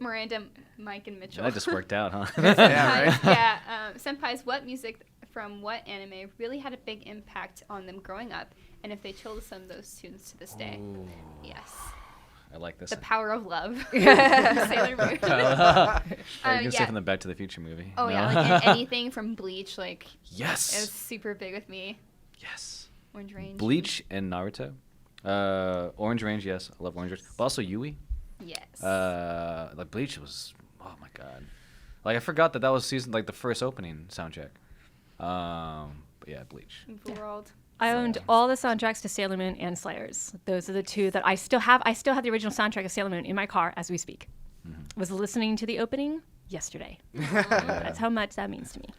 Miranda, Mike, and Mitchell. That just worked out, huh? Yeah, right? Yeah, senpais, what music from what anime really had a big impact on them growing up, and if they chill to some of those tunes to this day? Ooh, Yes. I like this. The Power of Love. Sailor Moon. Are you going to say yeah. from the Back to the Future movie? Oh, No? yeah, like anything from Bleach, like, Yes. it was super big with me. Yes. Orange Range. Bleach and Naruto. Orange Range, yes. I love Orange Range. But also Yui. Yes. Like Bleach was, oh my God. Like I forgot that was the first opening soundtrack. But yeah, Bleach. World. I owned all the soundtracks to Sailor Moon and Slayers. Those are the two that I still have. I still have the original soundtrack of Sailor Moon in my car as we speak. Was listening to the opening yesterday. That's how much that means to me.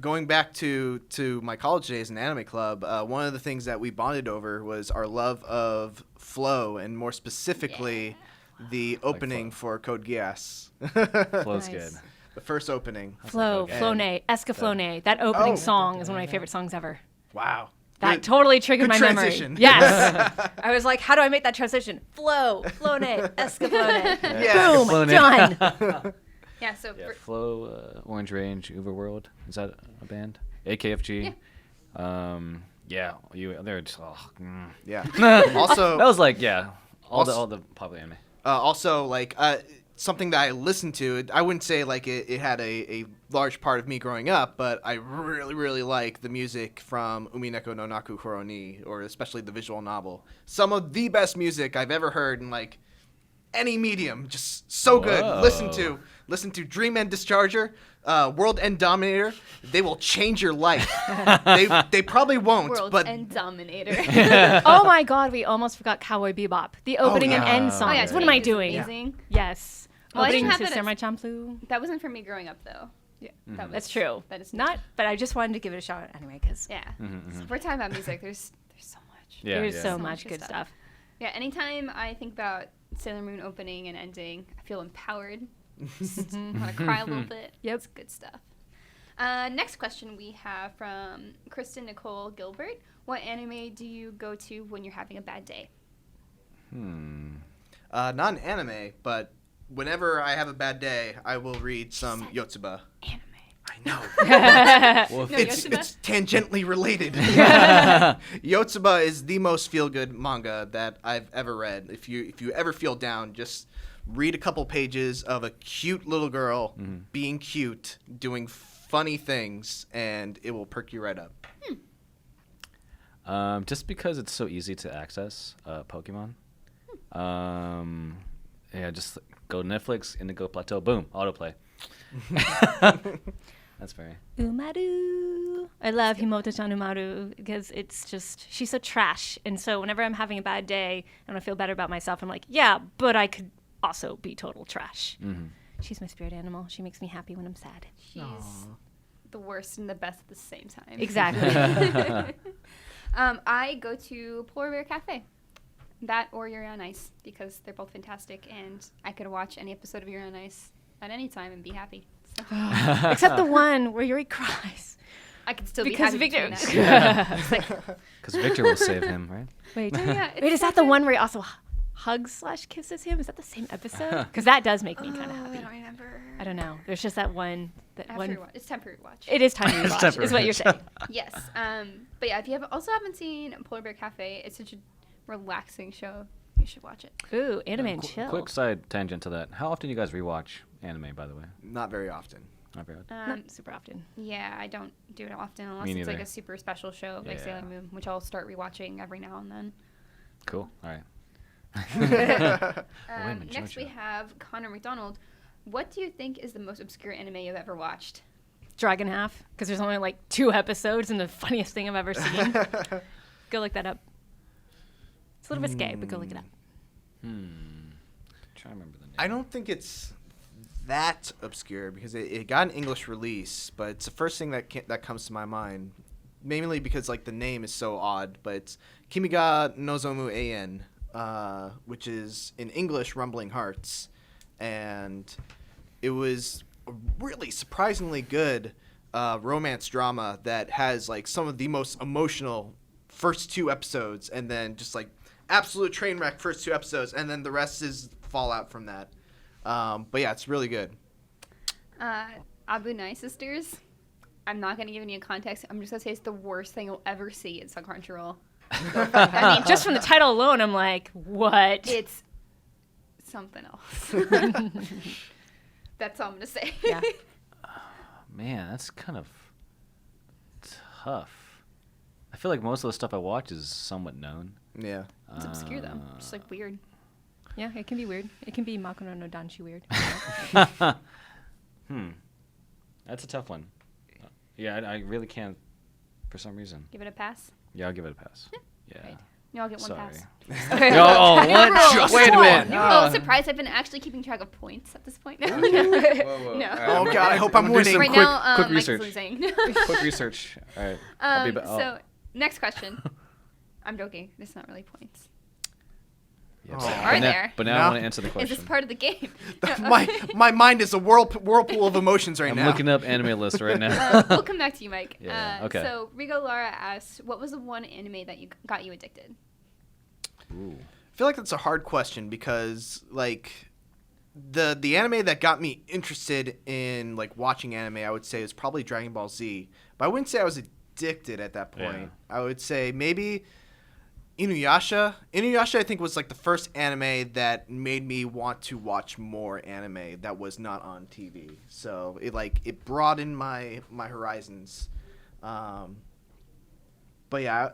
Going back to my college days in anime club, one of the things that we bonded over was our love of Flow, and more specifically, the opening for Code Geass. Flow's Nice. good. The first opening. Flowne, Escaflowne. That opening song is one of my favorite songs ever. Wow. That Good- totally triggered good my transition. memory. Yes. I was like, how do I make that transition? Flowne, Escaflowne. Yeah. Boom, Escaflowne. done. Yeah, so Yeah, Flow, Orange Range, Uberworld. Is that a band? AKFG. Yeah. They're just. Yeah. Also, That was like all Also- the popular anime. also like something that I listened to. I wouldn't say like it had a large part of me growing up, but I really, really like the music from Umineko no Naku Horo ni, or especially the visual novel. Some of the best music I've ever heard in like any medium. Just so good. Whoa. Listen to Dream End Discharger, World End Dominator. They will change your life. they probably won't, World's but End Dominator. Oh my god, we almost forgot Cowboy Bebop. The opening and yeah. end Oh, songs. yeah, What am I it's doing? Amazing. Yes. Well, I didn't Opening have to that as- Samurai Champloo. That wasn't for me growing up, though. Yeah, That was, that's true. That is Not, but I just wanted to give it a shout out anyway because Yeah. So if we're talking about music, there's so much. Yeah, there's yeah. so much good stuff. Yeah, anytime I think about Sailor Moon opening and ending, I feel empowered. Just want to cry a little bit. Yep. It's good stuff. Next question we have from Kristen Nicole Gilbert. What anime do you go to when you're having a bad day? not an anime. But whenever I have a bad day, I will read some Yotsuba. Anime. I know. Well, No, It's Yotsuba? tangentially related. Yotsuba is the most feel-good manga that I've ever read. If you ever feel down, just read a couple pages of a cute little girl being cute, doing funny things, and it will perk you right up. Just because it's so easy to access Pokemon. Yeah, just go Netflix, Indigo Plateau, boom, autoplay. That's very. Umaru. I love Himouto-chan Umaru because it's just, she's so trash. And so whenever I'm having a bad day and I feel better about myself, I'm like, yeah, but I could also be total trash. She's my spirit animal. She makes me happy when I'm sad. She's the worst and the best at the same time. Exactly. I go to Polar Bear Cafe. That or Yuri on Ice, because they're both fantastic, and I could watch any episode of Yuri on Ice at any time and be happy. So Except the one where Yuri cries. I could still Because be happy. Victor. between that. It's like, Because Victor will save him, right? Wait, yeah, wait, is that the one where he also hugs/kisses him? Is that the same episode? Because that does make me kind of I happy. don't remember. I don't know. There's just that one. It's time to rewatch. It is time to It's rewatch, time to is what you're saying. Yes. But yeah, if you haven't seen Polar Bear Cafe, it's such a relaxing show. You should watch it. Ooh, anime and chill. Quick side tangent to that. How often do you guys rewatch anime, by the way? Not very often. Not very often. Not super often. Yeah, I don't do it often unless Me it's like neither. a super special show like Yeah. Sailor Moon, which I'll start rewatching every now and then. Cool. All right. Next we have Connor McDonald. What do you think is the most obscure anime you've ever watched? Dragon Half, because there's only like 2 episodes and the funniest thing I've ever seen. Go look that up. It's a little risque, but go look it up. Trying to remember the name. I don't think it's that obscure because it got an English release, but it's the first thing that comes to my mind, mainly because like the name is so odd. But it's Kimi ga Nozomu Ein, which is in English Rumbling Hearts, and it was a really surprisingly good romance drama that has like some of the most emotional first 2 episodes, and then just like absolute train wreck first 2 episodes, and then the rest is fallout from that. But yeah, it's really good. Abunai Sisters. I'm not going to give any context. I'm just going to say it's the worst thing you'll ever see. It's on Crunchyroll. I mean, just from the title alone, I'm like, what? It's something else. That's all I'm going to say. Yeah. Man, that's kind of tough. I feel like most of the stuff I watch is somewhat known. Yeah. It's obscure, though. Just like weird. Yeah, it can be weird. It can be Makura No Danshi weird. That's a tough one. Yeah, I really can't for some reason. Give it a pass. Yeah, I'll give it a pass. Yeah. Right. Y'all get one Sorry. pass. Oh, what? Just Wait a one. minute. You're all surprised I've been actually keeping track of points at this point. No. Whoa. No. Oh god, I hope I'm gonna do winning. some Right quick- now, quick Mike's research. losing. Quick research. All right. I'll be back. So, next question. I'm joking. It's not really points. Yeah, Oh. but Are now- there? But now I No. want to answer the Is question. this part of the game? my mind is a whirlpool of emotions right I'm now. looking up anime lists right now. We'll come back to you, Mike. Yeah, okay. So, Rigo Lara asked, what was the one anime that got you addicted? Ooh. I feel like that's a hard question because like the anime that got me interested in like watching anime, I would say is probably Dragon Ball Z. But I wouldn't say I was addicted at that point. Yeah. I would say maybe Inuyasha. Inuyasha, I think, was like the first anime that made me want to watch more anime that was not on TV. So it broadened my horizons. But yeah,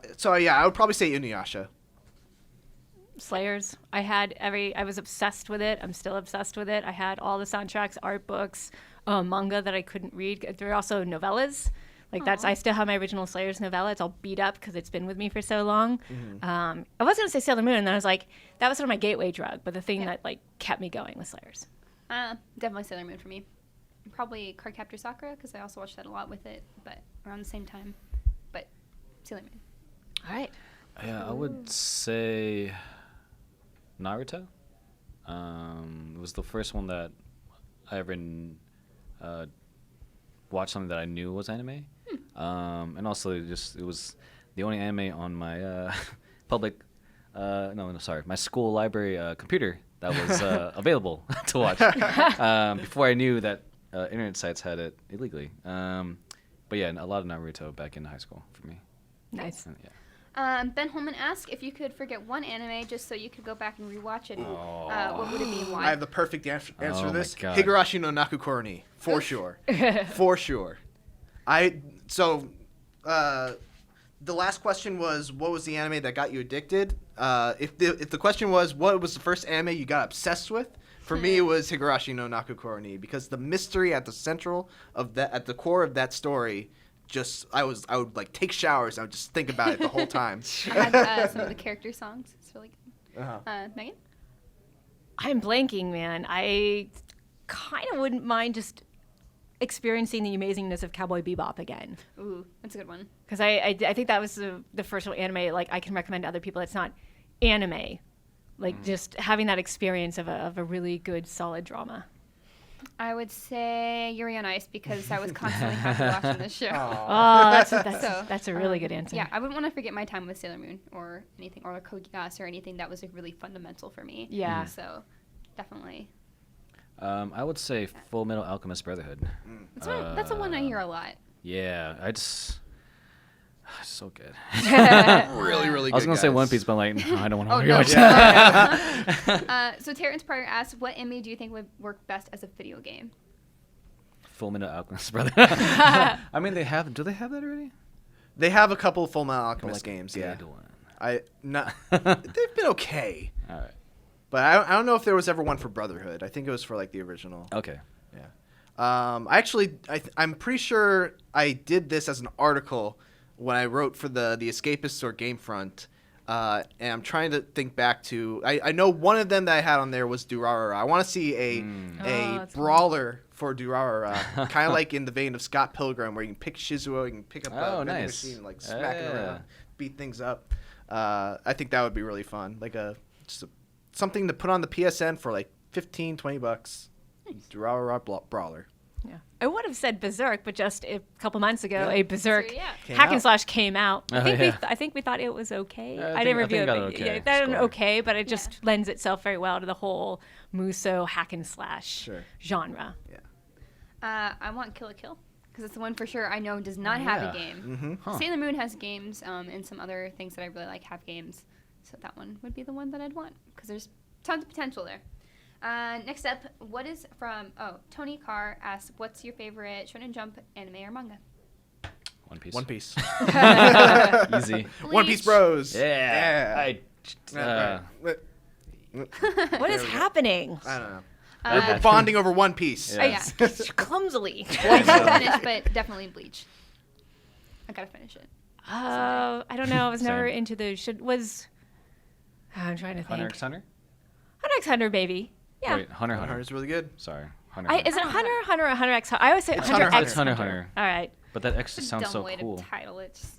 I would probably say Inuyasha. Slayers. I was obsessed with it. I'm still obsessed with it. I had all the soundtracks, art books, manga that I couldn't read. There are also novellas. I still have my original Slayers novella. It's all beat up because it's been with me for so long. I was going to say Sailor Moon, and then I was like, that was sort of my gateway drug. But the thing that kept me going was Slayers. Definitely Sailor Moon for me. Probably Cardcaptor Sakura, because I also watched that a lot with it, but around the same time. But Sailor Moon. All right. Yeah, I would say Naruto. It was the first one that I ever watched something that I knew was anime. And also it was the only anime on my my school library computer that was available to watch before I knew that internet sites had it illegally. But yeah, a lot of Naruto back in high school for me. Nice. And, yeah. Ben Holman asked if you could forget one anime just so you could go back and rewatch it. What would it be and why? I have the perfect answer to Oh my this. God. Higurashi no Nakukoroni, for sure. For sure. The last question was, what was the anime that got you addicted? If the question was, what was the first anime you got obsessed with? For me, it was Higurashi no Nakukoroni, because the mystery at the core of that story, I would like take showers. I would just think about it the whole time. I had some of the character songs. It's really good. Megan? I'm blanking, man. I kind of wouldn't mind just experiencing the amazingness of Cowboy Bebop again. Ooh, that's a good one. Because I think that was the first anime I can recommend to other people. It's not anime. Just having that experience of a really good, solid drama. I would say Yuri on Ice because I was constantly happy watching this show. Oh, that's a really good answer. Yeah, I wouldn't want to forget my time with Sailor Moon or anything, or Geass or anything that was really fundamental for me. Yeah. So, definitely. I would say Fullmetal Alchemist Brotherhood. That's the one I hear a lot. Yeah, so good. Really, really good. I was gonna say guys. One Piece, but I'm like, no, I don't want to Oh, rewatch no. that. So Terrence Pryor asked, what anime do you think would work best as a video game? Fullmetal Alchemist Brotherhood. I mean, do they have that already? They have a couple of Fullmetal Alchemist games. Yeah, Good one. they've been okay. All right. But I don't know if there was ever one for Brotherhood. I think it was for like the original. Okay. Yeah. I'm pretty sure I did this as an article when I wrote for the Escapists or Gamefront. And I'm trying to think back to. I know one of them that I had on there was Durarara. I want to see a brawler for Durarara, kind of like in the vein of Scott Pilgrim, where you can pick Shizuo, you can pick up a vending machine, and like smack it around, beat things up. I think that would be really fun, like something to put on the PSN for like $15, $20. Durarara brawler. Yeah. I would have said Berserk, but just a couple months ago, a Berserk So, yeah. hack and slash came out. Oh, I think we thought it was okay. I didn't review it. Okay, but it just lends itself very well to the whole Muso hack and slash genre. Yeah. I want Kill la Kill because it's the one for sure I know does not have a game. Mm-hmm. Huh. Sailor Moon has games, and some other things that I really like have games. So that one would be the one that I'd want because there's tons of potential there. Next up, Tony Carr asks, what's your favorite Shonen Jump anime or manga? One Piece. One Piece. Easy. One Piece Bros. Yeah. What is happening? I don't know. Uh, We're bonding over One Piece. Yeah. Yeah. Clumsily. I haven't finished, but definitely Bleach. I gotta finish it. I don't know. I was never Same. into the I'm trying to think. Hunter x Hunter? Hunter x Hunter, baby. Yeah. Wait, Hunter x Hunter Hunter. is really good. Sorry. Hunter. Is it Hunter or Hunter x Hunter? I always say It's Hunter Hunter x It's Hunter x Hunter. Hunter. All right. But that X It's a just sounds dumb so way cool. to title it. Just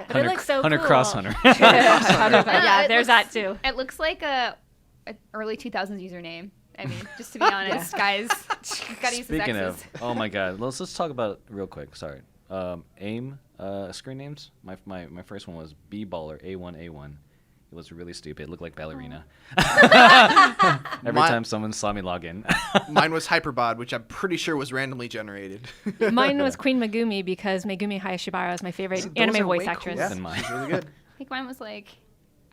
But it looks so Hunter cool. Cross Hunter. Yeah, it there's that too. It looks like a early 2000s username. I mean, just to be honest, guys, you've got to use the Speaking X's. of, oh my God, let's talk about real quick. Sorry, AIM screen names. My first one was B Baller A1A1. It was really stupid. It looked like ballerina. Every time someone saw me log in. Mine was Hyperbod, which I'm pretty sure was randomly generated. Mine was Queen Megumi because Megumi Hayashibara is my favorite Those anime are voice way actress. cooler. Than mine. It's really good. I think mine was like,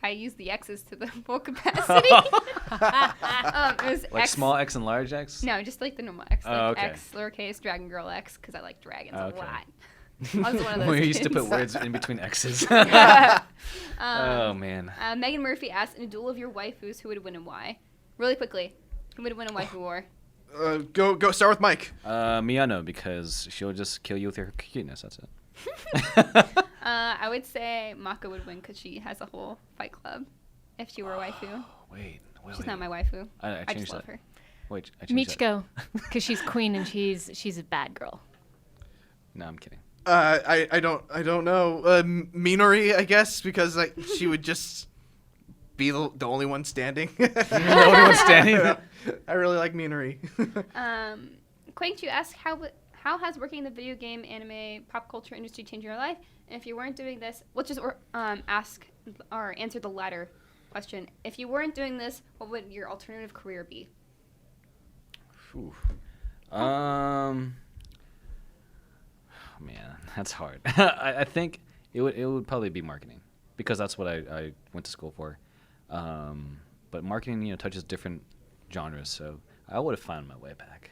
I used the X's to the full capacity. It was Like X. small X and large X. No, just like the normal X. Like Oh, okay. X, lowercase, Dragon Girl X, because I like dragons Okay. a lot. I was one of those We used to kids. put words in between X's. Oh man. Megan Murphy asked, in a duel of your waifus, who would win and why? Really quickly, who would win a waifu war? Go. Start with Mike. Miyano, because she'll just kill you with her cuteness. That's it. I would say Mako would win because she has a whole fight club. If she were a waifu, Wait. she's not my waifu. I I changed just love that. her. Wait, I changed that. Michiko, because she's queen and she's a bad girl. No, I'm kidding. I don't know. Minori, I guess, because like she would just be the only one standing. The only one standing. I really like Minori. Quake, you asked how has working in the video game, anime, pop culture industry changed your life? And if you weren't doing this, let's just ask or answer the latter question. If you weren't doing this, what would your alternative career be? Ooh. Man, that's hard. I think it would probably be marketing because that's what I went to school for. But marketing, touches different genres, so I would have found my way back.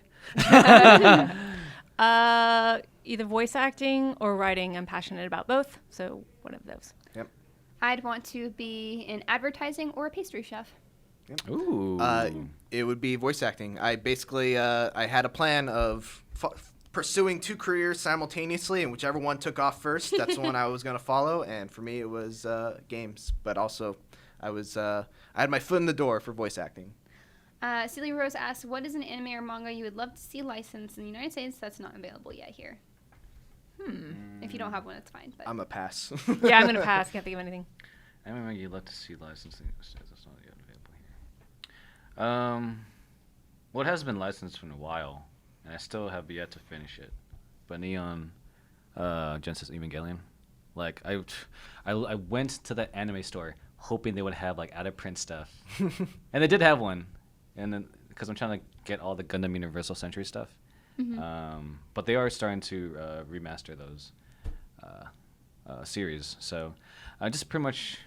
Either voice acting or writing. I'm passionate about both, so one of those. Yep. I'd want to be in advertising or a pastry chef. Ooh. It would be voice acting. I basically I had a plan of pursuing two careers simultaneously, and whichever one took off first, that's the one I was going to follow. And for me, it was games, but also I had my foot in the door for voice acting. Celia Rose asks, what is an anime or manga you would love to see licensed in the United States that's not available yet here? If you don't have one, it's fine. But I'm a pass. Yeah, I'm gonna pass. Can't think of anything. I remember you'd love to see licensing. That's not yet available here. Well, it has been licensed for a while, and I still have yet to finish it. But Neon Genesis Evangelion, like I went to that anime store hoping they would have like out of print stuff, and they did have one, and then because I'm trying to get all the Gundam Universal Century stuff. But they are starting to remaster those series. So just pretty much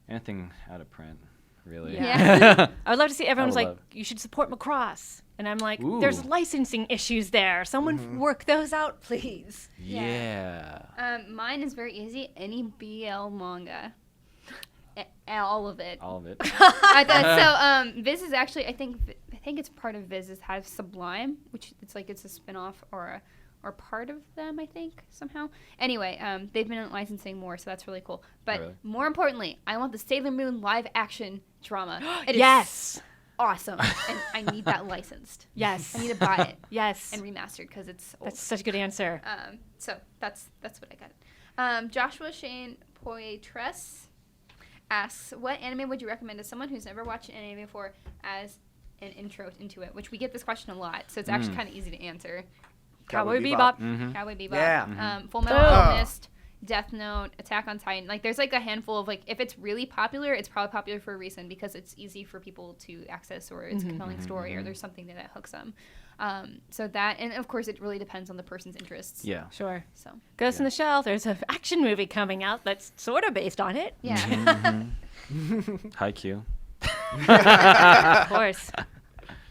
anything out of print, really. Yeah. I would love to see everyone's would like, love- you should support Macross. And I'm like, Ooh. there's licensing issues there. Someone work those out, please. Yeah. mine is very easy. Any BL manga. All of it. All of it. So Viz is actually, I think it's part of Viz is has Sublime, which it's a spin-off or part of them, I think, somehow. Anyway, they've been licensing more, so that's really cool. But really? more importantly, I want the Sailor Moon live action drama. It is Yes. awesome, and I need that licensed. Yes. I need to buy it Yes. and remastered because it's old. That's such a good answer. So that's what I got. Joshua Shane Poitres asks, what anime would you recommend to someone who's never watched an anime before as an intro into it? Which we get this question a lot, so it's actually kind of easy to answer. Cowboy Bebop. Mm-hmm. Cowboy Bebop, Yeah. Fullmetal Oh. Alchemist, Death Note, Attack on Titan. Like, there's like a handful of like, if it's really popular, it's probably popular for a reason because it's easy for people to access, or it's a compelling story, or there's something that hooks them. So that, and of course, it really depends on the person's interests. Yeah. Sure. So Ghost in the Shell. There's an action movie coming out that's sort of based on it. yeah. Haikyuu. Of course.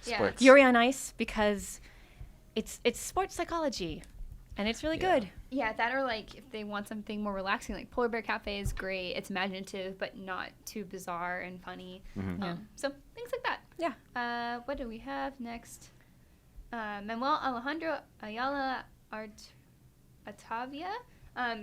Yeah. Sports. Yuri on Ice because it's sports psychology, and it's really Yeah. good. Yeah, that or like if they want something more relaxing, like Polar Bear Cafe is great. It's imaginative, but not too bizarre and funny. So things like that. Yeah. What do we have next? Manuel Alejandro Ayala Atavia.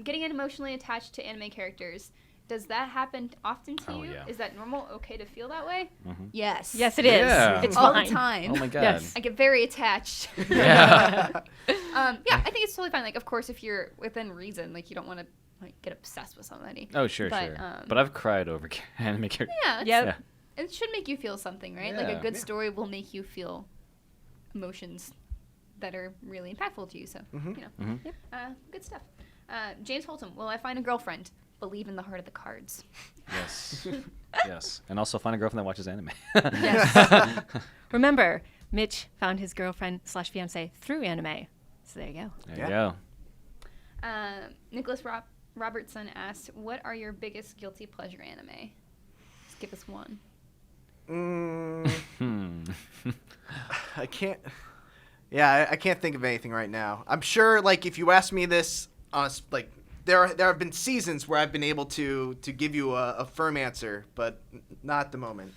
Getting emotionally attached to anime characters. Does that happen often to Oh, you? yeah. Is that normal? Okay to feel that way? Yes. Yes, it is. Yeah. It's All fine. the time. Oh my god. Yes. I get very attached. Yeah. Yeah, I think it's totally fine. Like, of course, if you're within reason, like, you don't want to like get obsessed with somebody. Oh sure, But, sure. um, But I've cried over anime characters. Yeah, it's, Yep. Yeah. it should make you feel something, right? Like, a Yeah. good story will make you feel emotions that are really impactful to you. So, you know, Mhm. good stuff. James Holton, will I find a girlfriend? Believe in the heart of the cards. Yes. Yes. And also find a girlfriend that watches anime. Yes. Remember, Mitch found his girlfriend/fiance through anime. So there you go. There Yeah. you go. Nicholas Robertson asked, "What are your biggest guilty pleasure anime?" Just give us one. I can't. Yeah, I can't think of anything right now. I'm sure, like, if you asked me this, like, there have been seasons where I've been able to give you a firm answer, but not at the moment.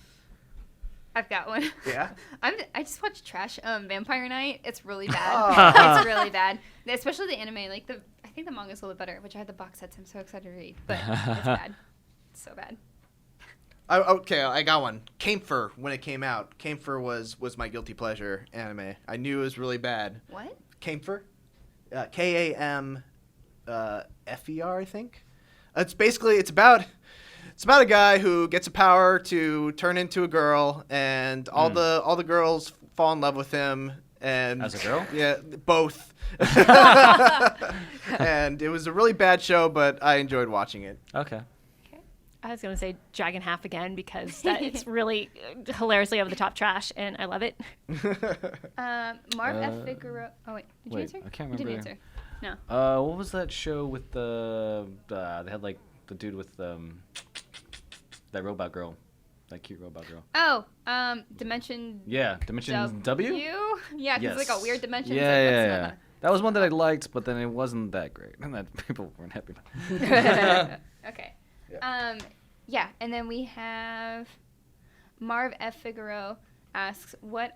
I've got one. Yeah? I just watched Trash Vampire Night. It's really bad. It's really bad. Especially the anime. Like I think the manga's a little bit better, which I had the box sets. I'm so excited to read, but it's bad. It's so bad. Okay, I got one. Kamefer, when it came out. Kamefer was my guilty pleasure anime. I knew it was really bad. What? Kamefer? Kamfer, I think. It's about a guy who gets a power to turn into a girl, and all the girls fall in love with him. And As a girl? Yeah, both. And it was a really bad show, but I enjoyed watching it. Okay. I was going to say Dragon Half again because it's really hilariously over the top trash, and I love it. Marv F. Figueroa. Oh wait, did you wait, answer? I can't You didn't remember. answer. No. What was that show with they had like the dude with that robot girl, that cute robot girl. Oh, Dimension. Yeah, Dimension W. Yeah, because Yes. it's like a weird dimension. Yeah. That was one that I liked, but then it wasn't that great, and that people weren't happy about. Okay. Yeah. Yeah, and then we have Marv F. Figueroa asks, what's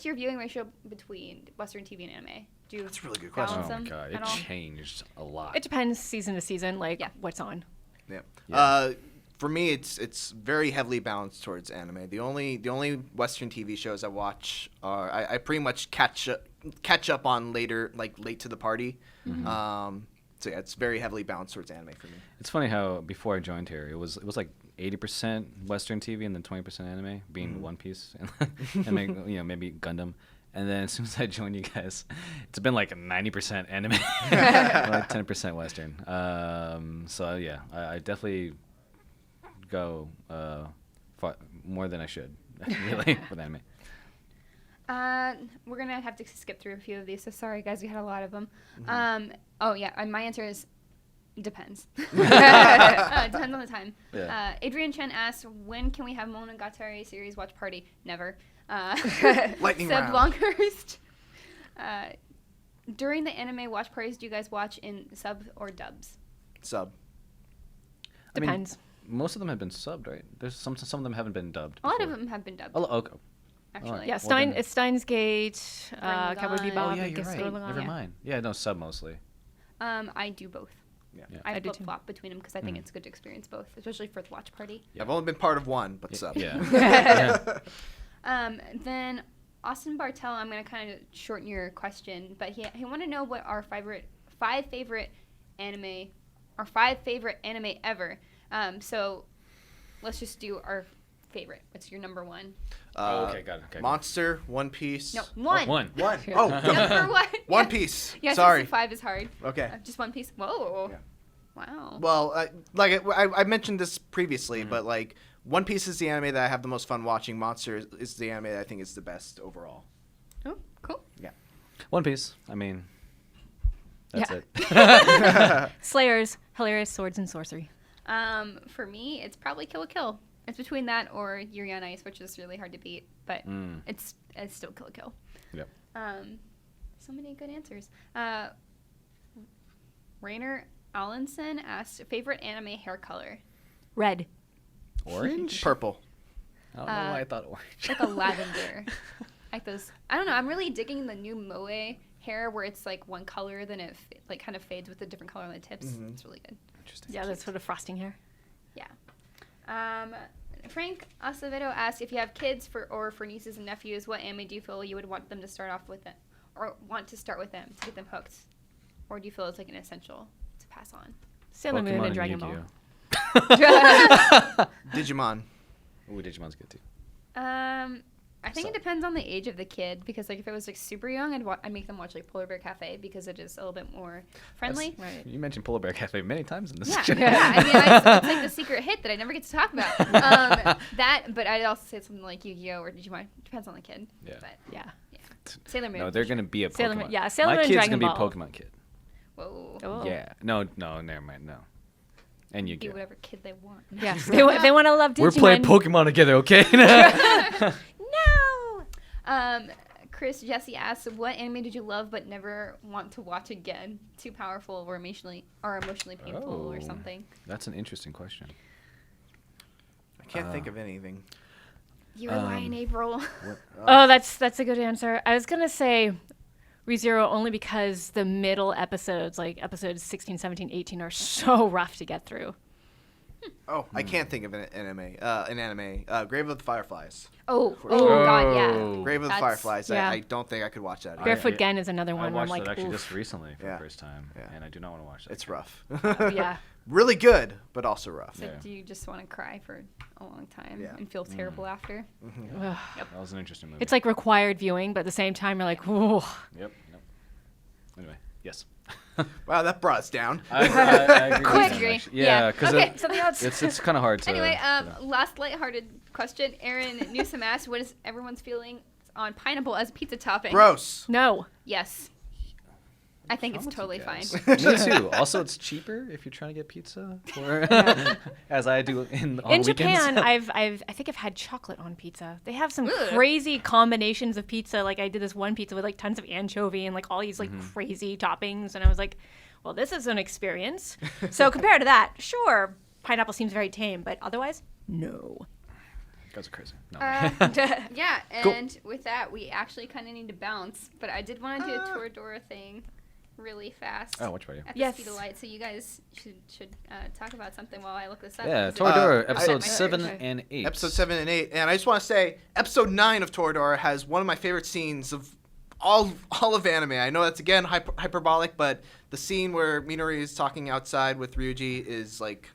your viewing ratio between Western TV and anime? Do you That's a really good balance question. Oh my them god, at it all? changed a lot. It depends season to season, like Yeah. what's on. Yeah. Yeah. For me, it's very heavily balanced towards anime. The only Western TV shows I watch are I pretty much catch up on later, like late to the party. So yeah, it's very heavily balanced towards anime for me. It's funny how before I joined here, it was like 80% Western TV and then 20% anime, being One Piece and maybe Gundam. And then as soon as I joined you guys, it's been like 90% anime, like 10% Western. So yeah, I definitely go far more than I should, really, with anime. We're going to have to skip through a few of these, so sorry, guys, we had a lot of them. Oh, yeah, and my answer is depends. Depends on the time. Yeah. Adrian Chen asked, when can we have Monogatari series watch party? Never. Lightning Seb round. Longhurst. During the anime watch parties, do you guys watch in subs or dubs? Sub. I mean, Depends. most of them have been subbed, right? There's some of them haven't been dubbed. A lot of before. them have been dubbed, Oh, okay. actually. Yeah, Well, then- it's Steins Gate, Bring It Cowboy On. Bebop, Oh yeah, I you're guess right. Storyline, Never yeah. mind. Yeah, no, sub mostly. I do both. Yeah. I I do too. flip-flop between them because I think it's good to experience both, especially for the watch party. Yeah. I've only been part of one, but sub. Yeah. Then Austin Bartel, I'm going to kind of shorten your question, but he wanted to know what our five favorite anime ever. So let's just do our favorite. What's your number one? Okay, got it. Okay, Monster, One Piece. No, one. One. One. Oh, Number one. One Piece. Yeah, Sorry. 5 is hard. Okay. Just One Piece. Whoa. Yeah. Wow. Well, I mentioned this previously, but like One Piece is the anime that I have the most fun watching. Monster is the anime that I think is the best overall. Oh, cool. Yeah. One Piece. I mean, that's Yeah. it. Slayers, hilarious swords and sorcery. For me, it's probably Kill la Kill. It's between that or Yuri on Ice, which is really hard to beat, but it's still Kill la Kill. Yep. So many good answers. Rainer Allenson asked, favorite anime hair color? Red. Orange. Purple. I don't know why I thought orange. Like a lavender. Like those. I don't know. I'm really digging the new Moe hair where it's like one color, then it like kind of fades with a different color on the tips. It's really good. Interesting. Yeah, that's sort of frosting hair. Frank Acevedo asked if you have kids or for nieces and nephews, what anime do you feel you would want them to start off with, or want to start with them to get them hooked, or do you feel it's like an essential to pass on? Sailor Moon Pokemon and Dragon Ball. Yu-Gi-Oh. Digimon. Ooh, Digimon's good too. I think it depends on the age of the kid, because like if it was like super young, I'd make them watch like Polar Bear Cafe because it is a little bit more friendly. Right. You mentioned Polar Bear Cafe many times in this. Yeah, chat. yeah. I mean, it's like the secret hit that I never get to talk about. But I'd also say something like Yu-Gi-Oh or Digimon. Depends on the kid. Yeah. But Yeah. Sailor Moon. No, they're gonna be a Pokemon. Sailor Moon- yeah, Sailor My Moon and kid's Dragon gonna be Ball. a Pokemon kid. Whoa. Oh. Yeah. No, never mind. No. And Be Yu-Gi-Oh. whatever kid they want. Yes. They want to love Digimon. We're playing Pokemon together, okay? No. Chris Jesse asks, what anime did you love but never want to watch again? Too powerful or emotionally painful or Oh. something? That's an interesting question. I can't think of anything. You were lying, April. Oh, that's a good answer. I was gonna say ReZero only because the middle episodes, like episodes 16, 17, 18, are so rough to get through. Oh, I can't think of an anime. Grave of the Fireflies. Oh God, yeah. Grave of the That's- Fireflies. yeah. I don't think I could watch that. again. Barefoot Gen is another I one where I'm watched like, that actually oof. just recently for Yeah. the first time, Yeah. and I do not want to watch that. It's rough. Yeah. Really good, but also rough. So Yeah. do you just want to cry for a long time Yeah. and feel terrible after? Ugh. That was an interesting movie. It's like required viewing, but at the same time, you're like, ooh. Yep. Anyway, yes. Wow, that brought us down. I agree. Quick. with that, actually. Yeah, because Okay, something else. it's kind of hard to. Anyway, you know. last lighthearted question. Aaron Newsom asked, what is everyone's feeling on pineapple as a pizza topping? Gross. No. Yes. I think it's totally fine. Me too. Also, it's cheaper if you're trying to get pizza, or as I do on In weekends. Japan, I think I've had chocolate on pizza. They have some Ugh. crazy combinations of pizza. Like I did this one pizza with like tons of anchovy and like all these like crazy toppings, and I was like, well, this is an experience. So compared to that, sure, pineapple seems very tame, but otherwise, no. You guys are crazy. No. Yeah, Cool. and with that, we actually kind of need to bounce, but I did want to do a Toradora thing really fast. Oh, which way? At the Yes. speed of light, so you guys should talk about something while I look this up. Yeah, Is it- Toradora, I- episodes I- 7 okay. and 8. Episode 7 and 8. And I just want to say, episode 9 of Toradora has one of my favorite scenes of all of anime. I know that's, again, hyperbolic, but the scene where Minori is talking outside with Ryuji is, like,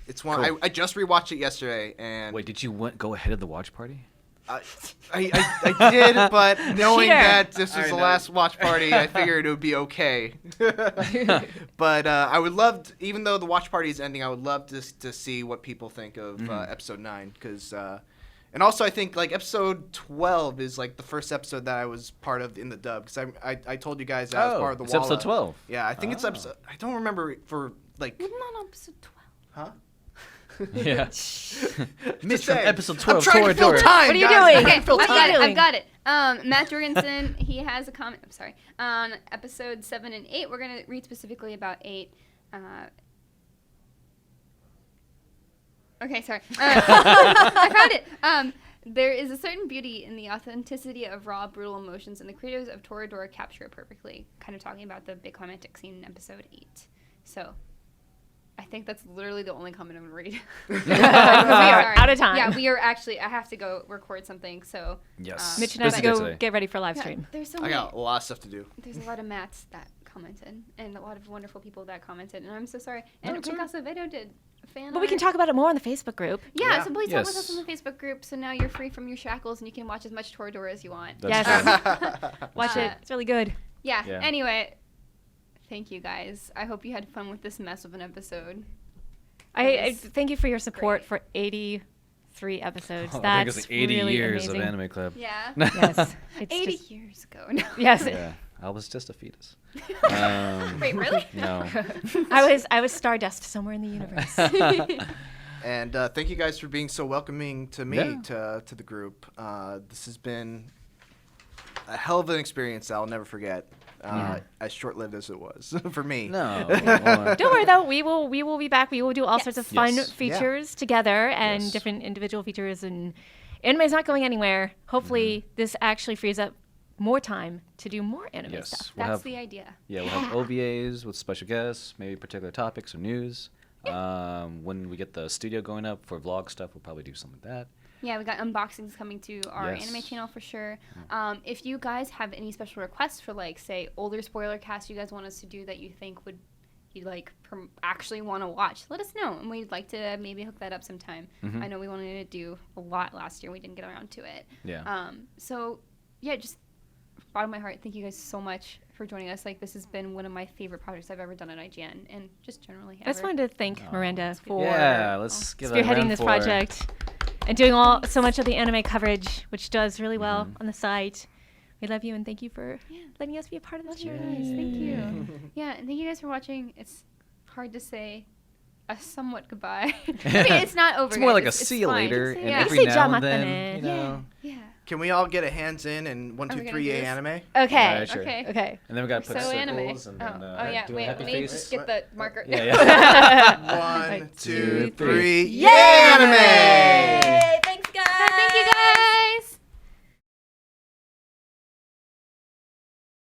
it's one... Cool. I just rewatched it yesterday, and... Wait, did you go ahead of the watch party? I did, but knowing Cheater. that this was I the know. last watch party, I figured it would be okay. But I would love, even though the watch party is ending, I would love to see what people think of episode 9, because, and also I think like episode 12 is like the first episode that I was part of in the dub, because I told you guys that I was part of the it's episode Walla. 12. Yeah, I think it's episode. I don't remember for like. Not on episode 12. Huh? Yeah. Just Mitch from saying. episode 12. I'm trying to fill Toradora. time. What are you guys. doing? I'm trying Okay, to fill I've time. got it. doing? I've got it. Matt Jorgensen, he has a comment. I'm sorry. On episode 7 and 8, we're gonna read specifically about 8. Okay, sorry. I found it. There is a certain beauty in the authenticity of raw, brutal emotions, and the creators of Toradora capture it perfectly. Kind of talking about the big climactic scene in episode 8. So, I think that's literally the only comment I'm gonna read. We are out of time. Yeah, we are actually. I have to go record something. So Yes. Mitch and I have to Busy day go today. get ready for live yeah, stream. there's so I many. got a lot of stuff to do. There's a lot of Matts that commented, and a lot of wonderful people that commented, and I'm so sorry. And it's Picasso Acevedo did fan But we can art. talk about it more on the Facebook group. Yeah, Yeah. so please talk with Yes. us on the Facebook group. So now you're free from your shackles, and you can watch as much Toradora as you want. That's Yes. true. Watch it. It's really good. Yeah. Yeah. Anyway, thank you guys. I hope you had fun with this mess of an episode. I was thank you for your support great. for 83 episodes. Oh, I think That's it was like 80 really years amazing. of Anime Club. Yeah. Yes. It's 80 just- years ago. No. yes. Yeah, I was just a fetus. Wait, really? No. I was stardust somewhere in the universe. And thank you guys for being so welcoming to me, Yeah. to the group. This has been a hell of an experience that I'll never forget, as short-lived as it was for me. No. Don't worry though, we will be back. We will do all sorts of fun Yes. features together and Yes. different individual features, and anime's not going anywhere. Hopefully this actually frees up more time to do more anime Yes. stuff. We'll That's have, the idea. yeah, we'll have OVAs with special guests, maybe particular topics or news. When we get the studio going up for vlog stuff, we'll probably do some of that. Yeah, we got unboxings coming to our Yes. anime channel for sure. If you guys have any special requests for, like, say, older spoiler cast you guys want us to do that you think would you like actually want to watch, let us know, and we'd like to maybe hook that up sometime. I know we wanted to do a lot last year. We didn't get around to it. Yeah. So, yeah, just bottom of my heart, thank you guys so much for joining us. Like, this has been one of my favorite projects I've ever done at IGN, and just generally I just ever. wanted to thank Miranda for let's give spearheading this project and doing so much of the anime coverage, which does really well on the site. We love you and thank you for letting us be a part of this journey. Thank you. Yeah, and thank you guys for watching. It's hard to say a somewhat goodbye. I mean, it's not over. It's more guys. like a It's see you fine. later, Just and say- every Yeah. now and then, Yeah. you know. Yeah. Can we all get a hands in and 1, Are 2, we gonna 3 do A this? anime? Okay. Alright, sure. Okay. Okay. And then we got to put So anime. circles and then yeah. do a Wait, happy let me face. just get the marker. Yeah. 1, 2, 2, 3. Yay! Yay, anime!